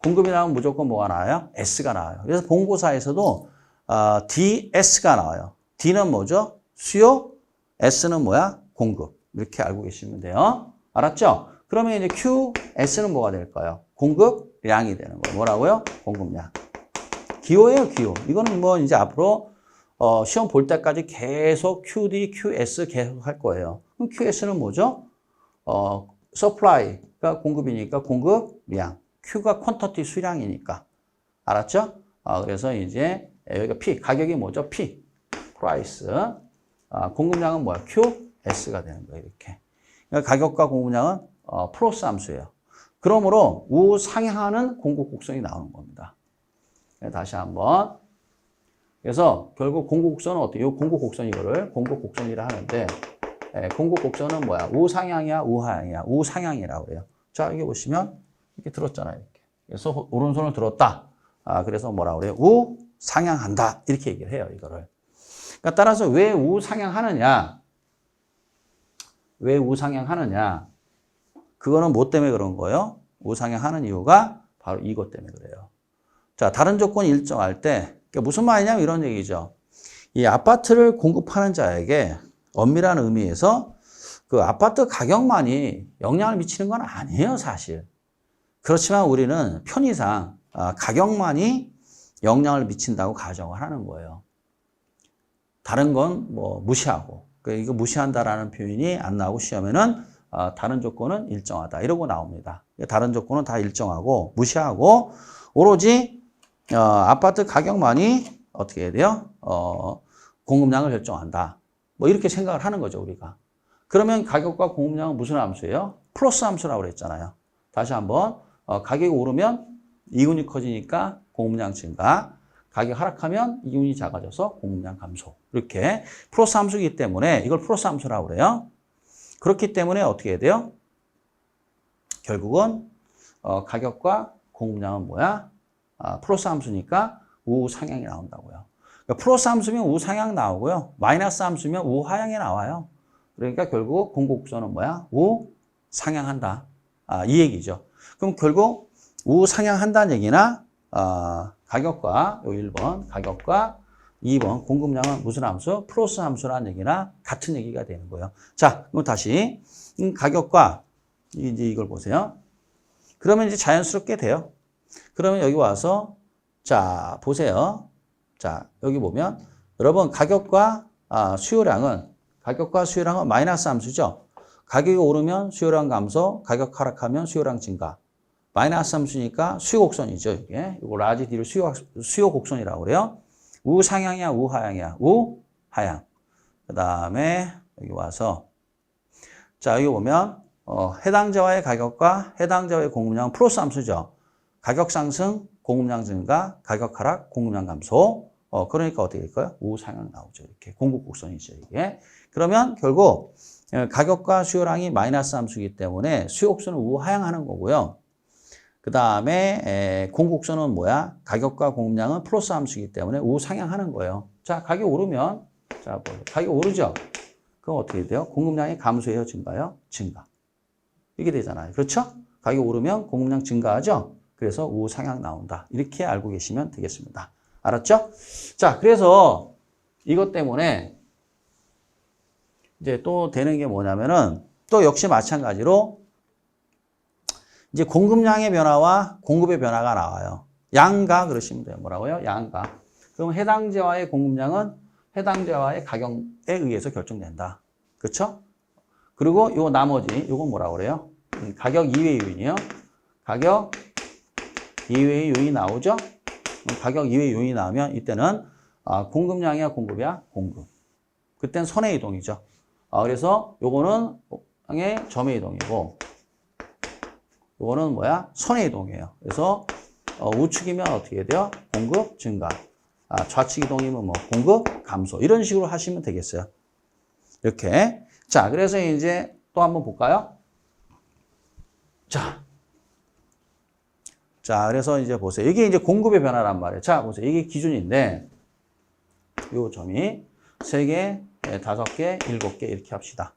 공급이 나오면 무조건 뭐가 나와요? S가 나와요. 그래서 본고사에서도 DS가 나와요. D는 뭐죠? 수요, S는 뭐야? 공급. 이렇게 알고 계시면 돼요. 알았죠? 그러면 이제 QS는 뭐가 될까요? 공급량이 되는 거예요. 뭐라고요? 공급량. 기호예요, 기호. 이거는 뭐 이제 앞으로 시험 볼 때까지 계속 QD, QS 계속 할 거예요. 그럼 QS는 뭐죠? supply가 공급이니까 공급량. Q가 quantity 수량이니까. 알았죠? 그래서 이제 여기가 P, 가격이 뭐죠? P, price. 공급량은 뭐야? QS가 되는 거예요, 이렇게. 그러니까 가격과 공급량은 플러스 함수예요. 그러므로 우상향하는 공급 곡선이 나오는 겁니다. 다시 한번. 그래서 결국 공급 곡선은 어때요? 이 공급 곡선 이거를 공급 곡선이라 하는데, 공급 곡선은 뭐야? 우상향이야, 우하향이야? 우상향이라고 그래요. 자, 여기 보시면 이렇게 들었잖아요. 이렇게. 그래서 오른손을 들었다. 그래서 뭐라고 그래요? 우상향한다. 이렇게 얘기를 해요, 이거를. 그러니까 따라서 왜 우상향하느냐? 왜 우상향하느냐? 그거는 뭐 때문에 그런 거예요? 우상향하는 이유가 바로 이것 때문에 그래요. 자, 다른 조건이 일정할 때, 그러니까 무슨 말이냐면 이런 얘기죠. 이 아파트를 공급하는 자에게 엄밀한 의미에서 그 아파트 가격만이 영향을 미치는 건 아니에요, 사실. 그렇지만 우리는 편의상 가격만이 영향을 미친다고 가정을 하는 거예요. 다른 건 뭐 무시하고. 이거 무시한다라는 표현이 안 나오고 시험에는 다른 조건은 일정하다. 이러고 나옵니다. 다른 조건은 다 일정하고 무시하고 오로지 아파트 가격만이 어떻게 해야 돼요? 공급량을 결정한다. 뭐 이렇게 생각을 하는 거죠, 우리가. 그러면 가격과 공급량은 무슨 함수예요? 플러스 함수라고 그랬잖아요. 다시 한번 가격이 오르면 이윤이 커지니까 공급량 증가. 가격 하락하면 이윤이 작아져서 공급량 감소. 이렇게 플러스 함수이기 때문에 이걸 플러스 함수라고 그래요. 그렇기 때문에 어떻게 해야 돼요? 결국은 가격과 공급량은 뭐야? 플러스 함수니까 우상향이 나온다고요. 그러니까 플러스 함수면 우상향 나오고요. 마이너스 함수면 우하향이 나와요. 그러니까 결국 공급 곡선은 뭐야? 우상향한다. 이 얘기죠. 그럼 결국 우상향한다는 얘기나 가격과 요 1번 가격과 2번 공급량은 무슨 함수? 플러스 함수라는 얘기나 같은 얘기가 되는 거예요. 자, 그럼 다시 가격과 이제 이걸 보세요. 그러면 이제 자연스럽게 돼요. 그러면 여기 와서 자, 보세요. 자, 여기 보면 여러분 가격과 수요량은 마이너스 함수죠. 가격이 오르면 수요량 감소, 가격 하락하면 수요량 증가. 마이너스 함수니까 수요 곡선이죠, 이게. 이거 라지 D를 수요 곡선이라고 그래요. 우상향이야, 우하향이야? 우하향. 그 다음에 여기 와서 자, 여기 보면 해당자와의 가격과 해당자와의 공급량은 플러스 함수죠. 가격 상승, 공급량 증가, 가격 하락, 공급량 감소. 그러니까 어떻게 될까요? 우상향 나오죠. 이렇게 공급 곡선이죠, 이게. 그러면 결국 가격과 수요량이 마이너스 함수이기 때문에 수요 곡선은 우하향하는 거고요. 그 다음에 공급선은 뭐야? 가격과 공급량은 플러스 함수이기 때문에 우상향하는 거예요. 자, 가격이 오르면 자, 가격이 오르죠? 그럼 어떻게 돼요? 공급량이 감소해요? 증가요? 증가. 이게 되잖아요. 그렇죠? 가격이 오르면 공급량 증가하죠? 그래서 우상향 나온다. 이렇게 알고 계시면 되겠습니다. 알았죠? 자, 그래서 이것 때문에 이제 또 되는 게 뭐냐면은 또 역시 마찬가지로 이제 공급량의 변화와 공급의 변화가 나와요. 양가 그러시면 돼요. 뭐라고요? 양가. 그럼 해당제와의 공급량은 해당제와의 가격에 의해서 결정된다. 그렇죠? 그리고 요 나머지 요건 뭐라고 그래요? 가격 이외의 요인이요. 가격 이외의 요인이 나오죠? 가격 이외의 요인이 나오면 이때는 공급량이야 공급이야? 공급. 그때는 선의 이동이죠. 그래서 요거는 양의 점의 이동이고 요거는 뭐야? 선의 이동이에요. 그래서 우측이면 어떻게 돼요? 공급 증가. 좌측 이동이면 뭐 공급 감소. 이런 식으로 하시면 되겠어요. 이렇게. 자, 그래서 이제 또 한번 볼까요? 자, 그래서 이제 보세요. 이게 이제 공급의 변화란 말이에요. 자, 보세요. 이게 기준인데, 요 점이 3개, 5개, 7개 이렇게 합시다.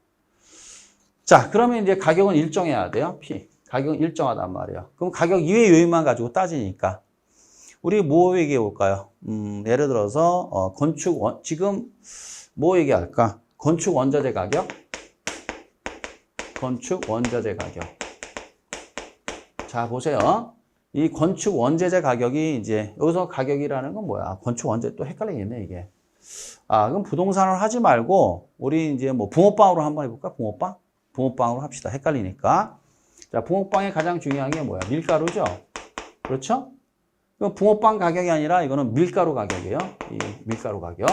자, 그러면 이제 가격은 일정해야 돼요. P. 가격은 일정하단 말이에요. 그럼 가격 이외의 요인만 가지고 따지니까. 우리 뭐 얘기해 볼까요? 예를 들어서, 지금 뭐 얘기할까? 건축 원자재 가격? 건축 원자재 가격. 자, 보세요. 이 건축 원자재 가격이 이제, 여기서 가격이라는 건 뭐야? 건축 원자재 또 헷갈리겠네, 이게. 그럼 부동산을 하지 말고, 우리 이제 뭐 붕어빵으로 한번 해볼까? 붕어빵? 붕어빵으로 합시다. 헷갈리니까. 자, 붕어빵의 가장 중요한 게 뭐야? 밀가루죠? 그렇죠? 이건 붕어빵 가격이 아니라 이거는 밀가루 가격이에요. 이 밀가루 가격.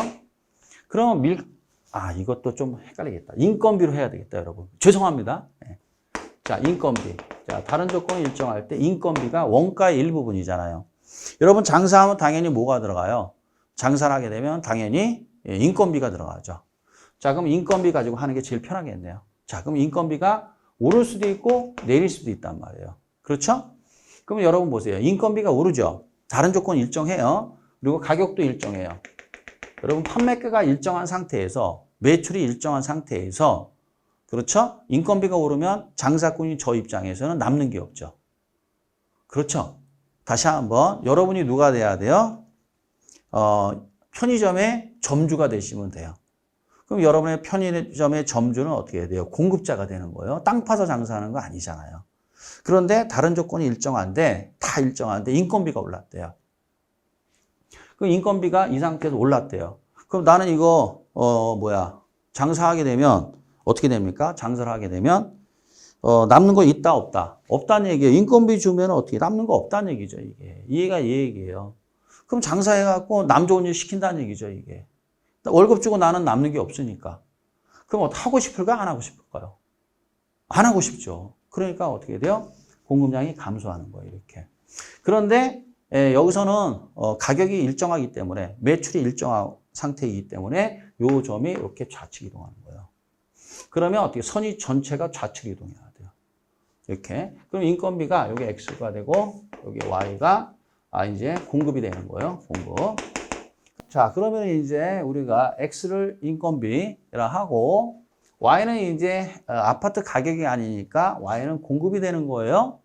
그러면 이것도 좀 헷갈리겠다. 인건비로 해야 되겠다, 여러분. 죄송합니다. 네. 자, 인건비. 자, 다른 조건이 일정할 때 인건비가 원가의 일부분이잖아요. 여러분 장사하면 당연히 뭐가 들어가요? 장사를 하게 되면 당연히 인건비가 들어가죠. 자, 그럼 인건비 가지고 하는 게 제일 편하겠네요. 자, 그럼 인건비가 오를 수도 있고 내릴 수도 있단 말이에요. 그렇죠? 그럼 여러분 보세요. 인건비가 오르죠. 다른 조건이 일정해요. 그리고 가격도 일정해요. 여러분 판매가가 일정한 상태에서 매출이 일정한 상태에서 그렇죠? 인건비가 오르면 장사꾼이 저 입장에서는 남는 게 없죠. 그렇죠? 다시 한번 여러분이 누가 돼야 돼요? 편의점의 점주가 되시면 돼요. 그럼 여러분의 편의점의 점주는 어떻게 해야 돼요? 공급자가 되는 거예요. 땅 파서 장사하는 거 아니잖아요. 그런데 다른 조건이 일정한데 다 일정한데 인건비가 올랐대요. 그럼 인건비가 이 상태에서 올랐대요. 그럼 나는 이거 장사하게 되면 어떻게 됩니까? 장사를 하게 되면 남는 거 있다 없다? 없다는 얘기예요. 인건비 주면 어떻게 남는 거 없다는 얘기죠. 이게 이해가 이 얘기예요. 그럼 장사해갖고 남 좋은 일 시킨다는 얘기죠. 이게 월급 주고 나는 남는 게 없으니까. 그럼 하고 싶을까? 안 하고 싶을까요? 안 하고 싶죠. 그러니까 어떻게 돼요? 공급량이 감소하는 거예요. 이렇게. 그런데 여기서는 가격이 일정하기 때문에 매출이 일정한 상태이기 때문에 요 점이 이렇게 좌측 이동하는 거예요. 그러면 어떻게 선이 전체가 좌측 이동해야 돼요. 이렇게. 그럼 인건비가 여기 X가 되고 여기 Y가 이제 공급이 되는 거예요. 공급. 자, 그러면 이제 우리가 X를 인건비라 하고 Y는 이제 아파트 가격이 아니니까 Y는 공급이 되는 거예요.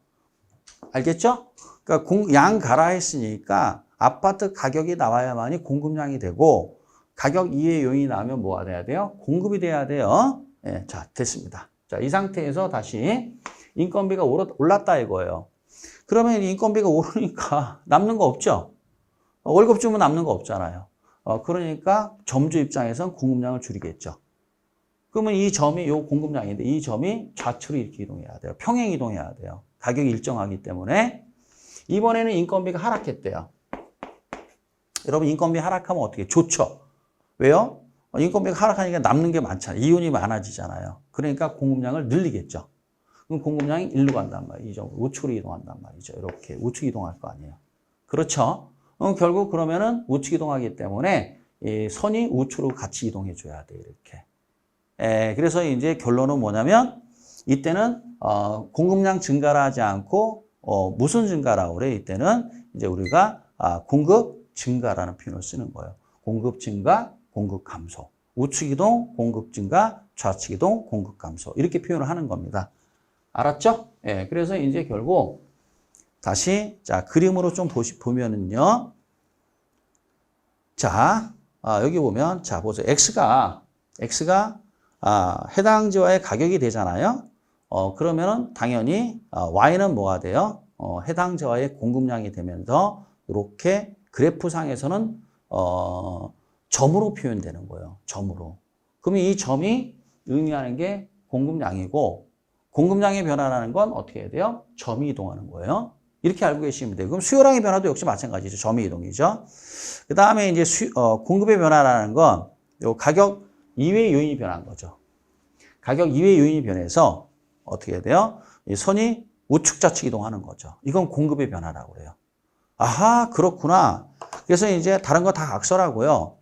알겠죠? 그러니까 양가라 했으니까 아파트 가격이 나와야만이 공급량이 되고 가격 이외의 요인이 나오면 뭐가 돼야 돼요? 공급이 돼야 돼요. 네, 자, 됐습니다. 자, 이 상태에서 다시 인건비가 올랐다 이거예요. 그러면 인건비가 오르니까 남는 거 없죠? 월급 주면 남는 거 없잖아요. 그러니까 점주 입장에선 공급량을 줄이겠죠. 그러면 이 점이 요 공급량인데 이 점이 좌측으로 이렇게 이동해야 돼요. 평행 이동해야 돼요. 가격이 일정하기 때문에 이번에는 인건비가 하락했대요. 여러분 인건비 하락하면 어떻게? 좋죠. 왜요? 인건비가 하락하니까 남는 게 많잖아요. 이윤이 많아지잖아요. 그러니까 공급량을 늘리겠죠. 그럼 공급량이 일로 간단 말이에요. 이 정도 우측으로 이동한단 말이죠. 이렇게 우측 이동할 거 아니에요. 그렇죠? 결국 그러면은 우측 이동하기 때문에 이 선이 우측으로 같이 이동해 줘야 돼요. 이렇게. 그래서 이제 결론은 뭐냐면 이때는 공급량 증가를 하지 않고 무슨 증가라고 그래? 이때는 이제 우리가 공급 증가라는 표현을 쓰는 거예요. 공급 증가, 공급 감소. 우측 이동, 공급 증가, 좌측 이동, 공급 감소. 이렇게 표현을 하는 겁니다. 알았죠? 그래서 이제 결국 다시 자 그림으로 좀 보면은요. 자 여기 보면 자 보세요. X가 해당지와의 가격이 되잖아요. 그러면은 당연히 Y는 뭐가 돼요? 해당지와의 공급량이 되면서 이렇게 그래프상에서는 점으로 표현되는 거예요. 점으로. 그러면 이 점이 의미하는 게 공급량이고 공급량의 변화라는 건 어떻게 해야 돼요? 점이 이동하는 거예요. 이렇게 알고 계시면 돼요. 그럼 수요량의 변화도 역시 마찬가지죠. 점이 이동이죠. 그 다음에 이제 공급의 변화라는 건 요 가격 이외의 요인이 변한 거죠. 가격 이외의 요인이 변해서 어떻게 해야 돼요? 이 선이 우측 좌측 이동하는 거죠. 이건 공급의 변화라고 그래요. 아하, 그렇구나. 그래서 이제 다른 거 다 각설하고요.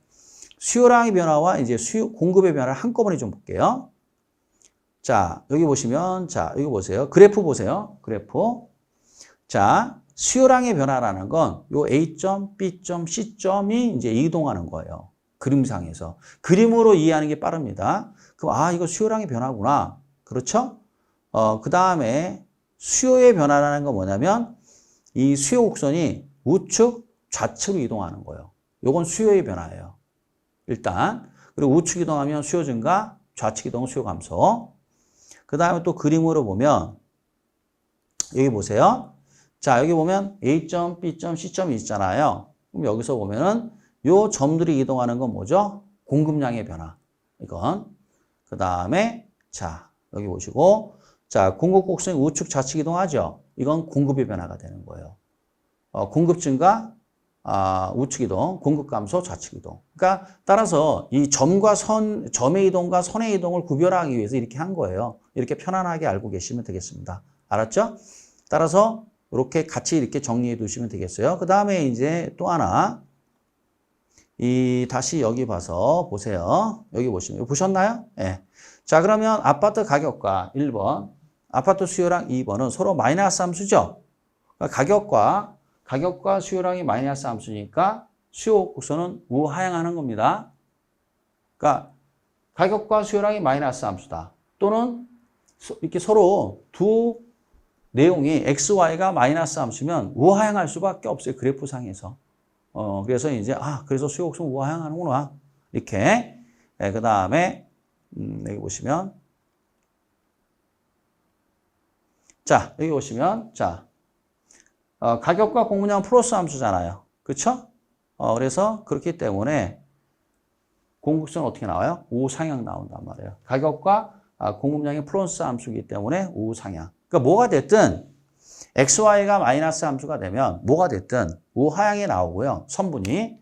수요량의 변화와 이제 공급의 변화를 한꺼번에 좀 볼게요. 자, 여기 보시면, 자, 여기 보세요. 그래프 보세요. 그래프. 자, 수요량의 변화라는 건 요 A점, B점, C점이 이제 이동하는 거예요. 그림상에서. 그림으로 이해하는 게 빠릅니다. 그럼, 아, 이거 수요량의 변화구나. 그렇죠? 그 다음에 수요의 변화라는 건 뭐냐면 이 수요 곡선이 우측, 좌측으로 이동하는 거예요. 요건 수요의 변화예요. 일단. 그리고 우측 이동하면 수요 증가, 좌측 이동은 수요 감소. 그 다음에 또 그림으로 보면 여기 보세요. 자, 여기 보면 A점, B점, C점이 있잖아요. 그럼 여기서 보면은 요 점들이 이동하는 건 뭐죠? 공급량의 변화. 이건. 그 다음에 자, 여기 보시고 자, 공급 곡선이 우측 좌측 이동하죠. 이건 공급의 변화가 되는 거예요. 공급 증가, 우측 이동, 공급 감소, 좌측 이동. 그러니까 따라서 이 점과 점의 이동과 선의 이동을 구별하기 위해서 이렇게 한 거예요. 이렇게 편안하게 알고 계시면 되겠습니다. 알았죠? 따라서 이렇게 같이 이렇게 정리해 두시면 되겠어요. 그 다음에 이제 또 하나. 다시 여기 봐서 보세요. 여기 보시면, 보셨나요? 예. 네. 자, 그러면 아파트 가격과 1번, 아파트 수요량 2번은 서로 마이너스 함수죠? 그러니까 가격과 수요량이 마이너스 함수니까 수요 곡선은 우하향하는 겁니다. 그러니까 가격과 수요량이 마이너스 함수다. 또는 이렇게 서로 두 내용이 X, Y가 마이너스 함수면 우하향할 수밖에 없어요. 그래프상에서. 그래서 이제, 그래서 수요 곡선 우하향하는구나. 이렇게. 네, 그 다음에, 여기 보시면. 자, 여기 보시면. 자, 가격과 공급량은 플러스 함수잖아요. 그쵸? 그래서 그렇기 때문에 공급선은 어떻게 나와요? 우상향 나온단 말이에요. 가격과 공급량이 플러스 함수이기 때문에 우상향. 그러니까 뭐가 됐든 XY가 마이너스 함수가 되면 뭐가 됐든 우하향이 나오고요. 선분이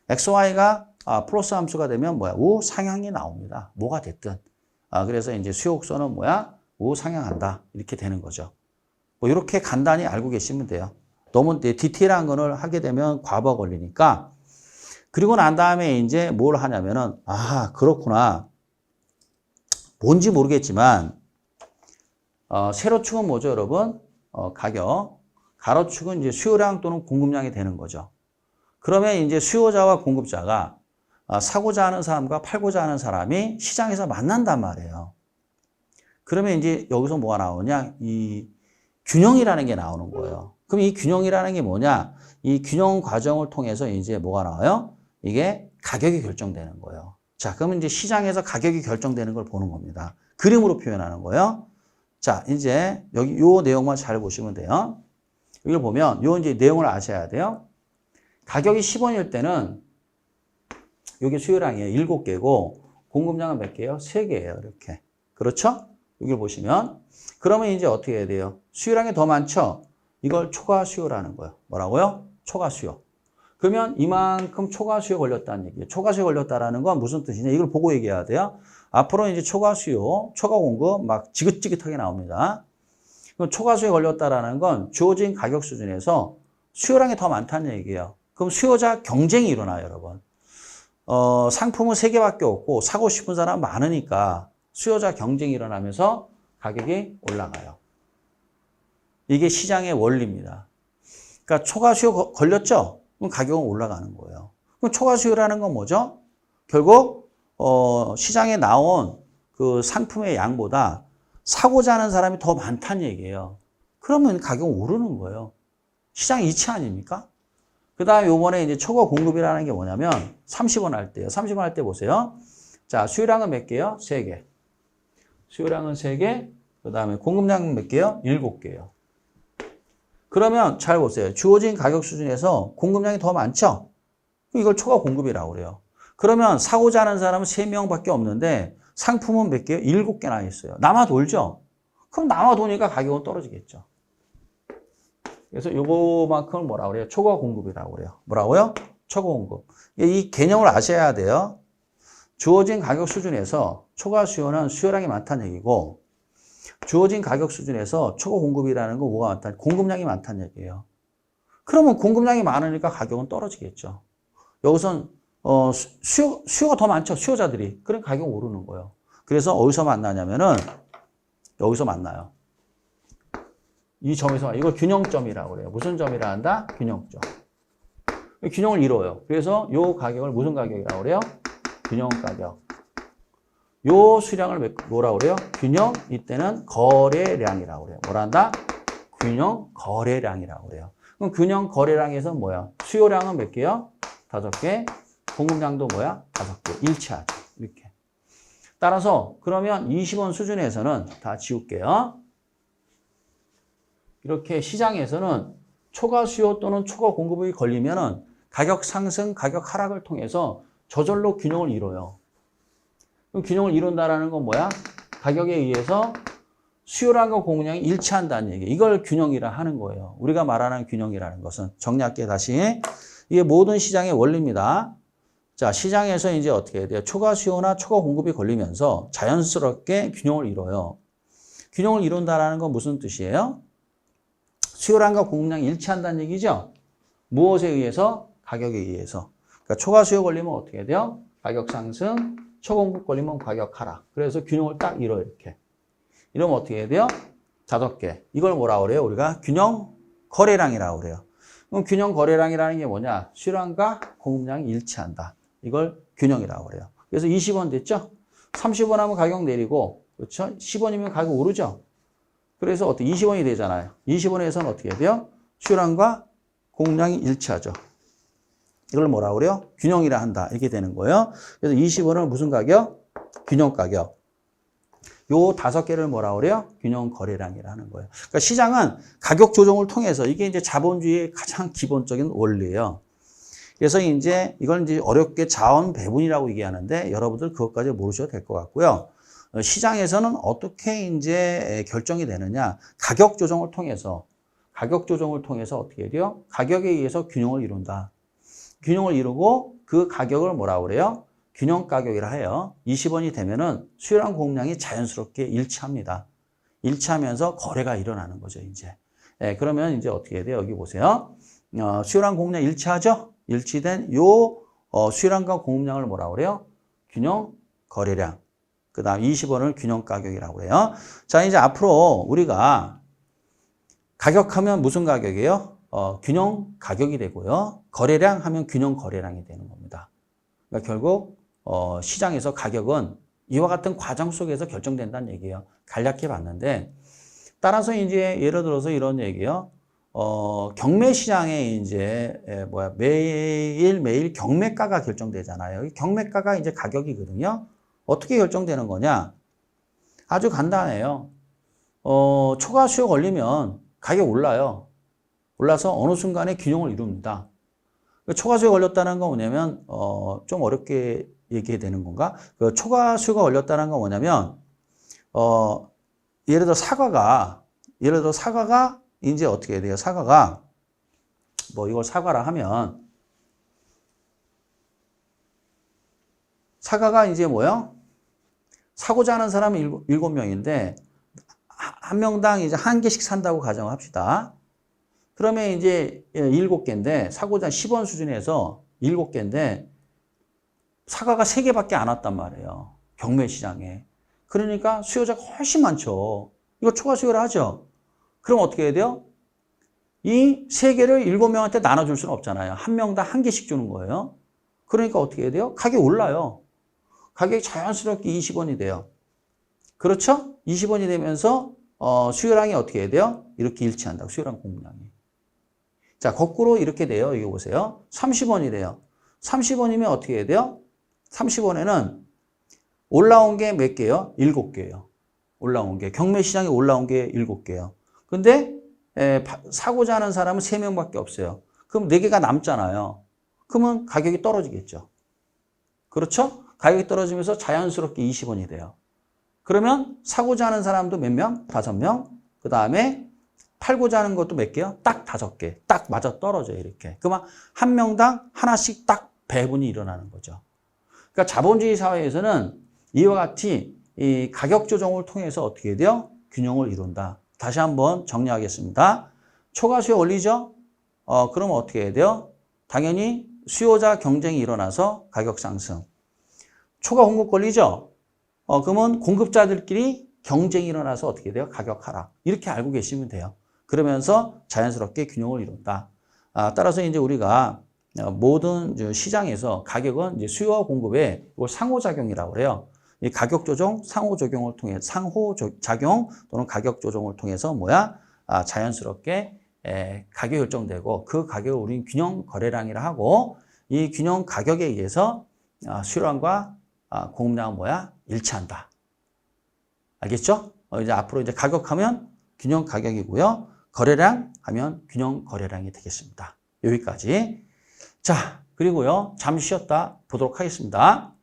XY가 플러스 함수가 되면 뭐야? 우상향이 나옵니다. 뭐가 됐든. 그래서 이제 수요곡선은 뭐야? 우상향한다. 이렇게 되는 거죠. 뭐 이렇게 간단히 알고 계시면 돼요. 너무 디테일한 거를 하게 되면 과부하 걸리니까. 그리고 난 다음에 이제 뭘 하냐면은 그렇구나. 뭔지 모르겠지만 세로축은 뭐죠, 여러분? 가격. 가로축은 이제 수요량 또는 공급량이 되는 거죠. 그러면 이제 수요자와 공급자가 사고자 하는 사람과 팔고자 하는 사람이 시장에서 만난단 말이에요. 그러면 이제 여기서 뭐가 나오냐? 이 균형이라는 게 나오는 거예요. 그럼 이 균형이라는 게 뭐냐? 이 균형 과정을 통해서 이제 뭐가 나와요? 이게 가격이 결정되는 거예요. 자, 그러면 이제 시장에서 가격이 결정되는 걸 보는 겁니다. 그림으로 표현하는 거예요. 자, 이제 여기 요 내용만 잘 보시면 돼요. 이걸 보면 요 이제 내용을 아셔야 돼요. 가격이 10원일 때는 여기 수요량이에요. 7개고 공급량은 몇 개예요? 3개예요. 이렇게. 그렇죠? 여기를 보시면 그러면 이제 어떻게 해야 돼요? 수요량이 더 많죠? 이걸 초과 수요라는 거예요. 뭐라고요? 초과 수요. 그러면 이만큼 초과 수요 걸렸다는 얘기예요. 초과 수요 걸렸다라는 건 무슨 뜻이냐? 이걸 보고 얘기해야 돼요. 앞으로 이제 초과 수요, 초과 공급 막 지긋지긋하게 나옵니다. 그럼 초과 수요에 걸렸다라는 건 주어진 가격 수준에서 수요량이 더 많다는 얘기예요. 그럼 수요자 경쟁이 일어나요, 여러분. 상품은 3개밖에 없고 사고 싶은 사람 많으니까 수요자 경쟁이 일어나면서 가격이 올라가요. 이게 시장의 원리입니다. 그러니까 초과 수요 걸렸죠? 그럼 가격은 올라가는 거예요. 그럼 초과 수요라는 건 뭐죠? 결국 시장에 나온 그 상품의 양보다 사고자 하는 사람이 더 많다는 얘기예요. 그러면 가격은 오르는 거예요. 시장 이치 아닙니까? 그 다음에 요번에 이제 초과 공급이라는 게 뭐냐면 30원 할 때요. 30원 할 때 보세요. 자, 수요량은 몇 개요? 3개. 수요량은 3개. 그 다음에 공급량은 몇 개요? 7개요. 그러면 잘 보세요. 주어진 가격 수준에서 공급량이 더 많죠? 이걸 초과 공급이라고 그래요. 그러면 사고자 하는 사람은 3명밖에 없는데 상품은 몇 개요? 7개나 있어요. 남아 돌죠? 그럼 남아 도니까 가격은 떨어지겠죠. 그래서 요거만큼을 뭐라고 그래요? 초과 공급이라고 그래요. 뭐라고요? 초과 공급. 이 개념을 아셔야 돼요. 주어진 가격 수준에서 초과 수요는 수요량이 많다는 얘기고, 주어진 가격 수준에서 초과 공급이라는 건 뭐가 많다? 공급량이 많다는 얘기예요. 그러면 공급량이 많으니까 가격은 떨어지겠죠. 여기선 수요가 더 많죠. 수요자들이. 그럼 가격이 오르는 거예요. 그래서 어디서 만나냐면은 여기서 만나요. 이 점에서 이걸 균형점이라고 그래요. 무슨 점이라 한다? 균형점. 균형을 이뤄요. 그래서 요 가격을 무슨 가격이라고 그래요? 균형 가격. 요 수량을 뭐라고 그래요? 균형, 이때는 거래량이라고 그래요. 뭐라 한다? 균형 거래량이라고 그래요. 그럼 균형 거래량에서 뭐야? 수요량은 몇 개요? 5개. 공급량도 뭐야? 5개. 일치하죠. 이렇게. 따라서 그러면 20원 수준에서는 다 지울게요. 이렇게 시장에서는 초과 수요 또는 초과 공급이 걸리면은 가격 상승, 가격 하락을 통해서 저절로 균형을 이뤄요. 그럼 균형을 이룬다라는 건 뭐야? 가격에 의해서 수요량과 공급량이 일치한다는 얘기. 이걸 균형이라 하는 거예요. 우리가 말하는 균형이라는 것은 정리할게 다시. 이게 모든 시장의 원리입니다. 자, 시장에서 이제 어떻게 해야 돼요? 초과 수요나 초과 공급이 걸리면서 자연스럽게 균형을 이뤄요. 균형을 이룬다라는 건 무슨 뜻이에요? 수요량과 공급량이 일치한다는 얘기죠? 무엇에 의해서? 가격에 의해서. 그러니까 초과 수요 걸리면 어떻게 해야 돼요? 가격 상승, 초공급 걸리면 가격 하락. 그래서 균형을 딱 이뤄 이렇게. 이러면 어떻게 해야 돼요? 5개. 이걸 뭐라고 그래요? 우리가 균형 거래량이라고 그래요. 그럼 균형 거래량이라는 게 뭐냐? 수요량과 공급량이 일치한다. 이걸 균형이라고 그래요. 그래서 20원 됐죠? 30원 하면 가격 내리고, 그렇죠? 10원이면 가격 오르죠? 그래서 어떻게 20원이 되잖아요. 20원에서는 어떻게 해야 돼요? 수요량과 공급량이 일치하죠. 이걸 뭐라고 그래요? 균형이라 한다. 이렇게 되는 거예요. 그래서 20원은 무슨 가격? 균형 가격. 요 5개를 뭐라고 그래요? 균형 거래량이라 하는 거예요. 그러니까 시장은 가격 조정을 통해서 이게 이제 자본주의의 가장 기본적인 원리예요. 그래서 이제 이걸 이제 어렵게 자원 배분이라고 얘기하는데 여러분들 그것까지 모르셔도 될 것 같고요. 시장에서는 어떻게 이제 결정이 되느냐? 가격 조정을 통해서 어떻게 해야 돼요? 가격에 의해서 균형을 이룬다. 균형을 이루고 그 가격을 뭐라고 그래요? 균형 가격이라 해요. 20원이 되면은 수요랑 공급량이 자연스럽게 일치합니다. 일치하면서 거래가 일어나는 거죠, 이제. 예, 그러면 이제 어떻게 해야 돼요? 여기 보세요. 수요랑 공급량 일치하죠? 일치된 요 수요량과 공급량을 뭐라고 그래요? 균형 거래량. 그 다음 20원을 균형 가격이라고 해요. 자, 이제 앞으로 우리가 가격하면 무슨 가격이에요? 균형 가격이 되고요. 거래량 하면 균형 거래량이 되는 겁니다. 그러니까 결국 시장에서 가격은 이와 같은 과정 속에서 결정된다는 얘기예요. 간략히 봤는데 따라서 이제 예를 들어서 이런 얘기예요. 경매 시장에 이제 매일 경매가가 결정되잖아요. 경매가가 이제 가격이거든요. 어떻게 결정되는 거냐? 아주 간단해요. 초과 수요 걸리면 가격 올라요. 올라서 어느 순간에 균형을 이룹니다. 초과 수요가 걸렸다는 건 뭐냐면 좀 어렵게 얘기해야 되는 건가? 그 초과 수요가 걸렸다는 건 뭐냐면 예를 들어 사과가 이제 어떻게 해야 돼요? 사과가 뭐 이걸 사과라 하면 사과가 이제 뭐요? 사고자 하는 사람이 7명인데 한 명당 이제 한 개씩 산다고 가정합시다. 그러면 이제 7개인데 사고자 10원 수준에서 7개인데 사과가 3개밖에 안 왔단 말이에요. 경매 시장에. 그러니까 수요자가 훨씬 많죠. 이거 초과 수요를 하죠. 그럼 어떻게 해야 돼요? 이 3개를 7명한테 나눠줄 수는 없잖아요. 한 명당 한 개씩 주는 거예요. 그러니까 어떻게 해야 돼요? 가격이 올라요. 가격이 자연스럽게 20원이 돼요. 그렇죠? 20원이 되면서 수요량이 어떻게 해야 돼요? 이렇게 일치한다고. 수요량 공급량이. 자, 거꾸로 이렇게 돼요. 이거 보세요. 30원이 돼요. 30원이면 어떻게 해야 돼요? 30원에는 올라온 게 몇 개요? 7개예요. 올라온 게. 경매 시장에 올라온 게 7개예요. 근데 사고자 하는 사람은 3명밖에 없어요. 그럼 4개가 남잖아요. 그러면 가격이 떨어지겠죠. 그렇죠? 가격이 떨어지면서 자연스럽게 20원이 돼요. 그러면 사고자 하는 사람도 몇 명? 5명. 그 다음에 팔고자 하는 것도 몇 개요? 딱 5개. 딱 맞아 떨어져요. 이렇게. 그러면 한 명당 하나씩 딱 배분이 일어나는 거죠. 그러니까 자본주의 사회에서는 이와 같이 이 가격 조정을 통해서 어떻게 돼요? 균형을 이룬다. 다시 한번 정리하겠습니다. 초과 수요 올리죠? 그러면 어떻게 해야 돼요? 당연히 수요자 경쟁이 일어나서 가격 상승. 초과 공급 걸리죠? 그러면 공급자들끼리 경쟁이 일어나서 어떻게 돼요? 가격 하락. 이렇게 알고 계시면 돼요. 그러면서 자연스럽게 균형을 이룬다. 따라서 이제 우리가 모든 시장에서 가격은 이제 수요와 공급의 이걸 상호작용이라고 그래요. 이 가격 조정, 상호작용을 통해 상호작용 또는 가격 조정을 통해서 자연스럽게 가격이 결정되고 그 가격을 우리는 균형 거래량이라 하고 이 균형 가격에 의해서 수요량과 공급량은 일치한다. 알겠죠? 이제 앞으로 이제 가격하면 균형 가격이고요. 거래량 하면 균형 거래량이 되겠습니다. 여기까지. 자, 그리고요. 잠시 쉬었다 보도록 하겠습니다.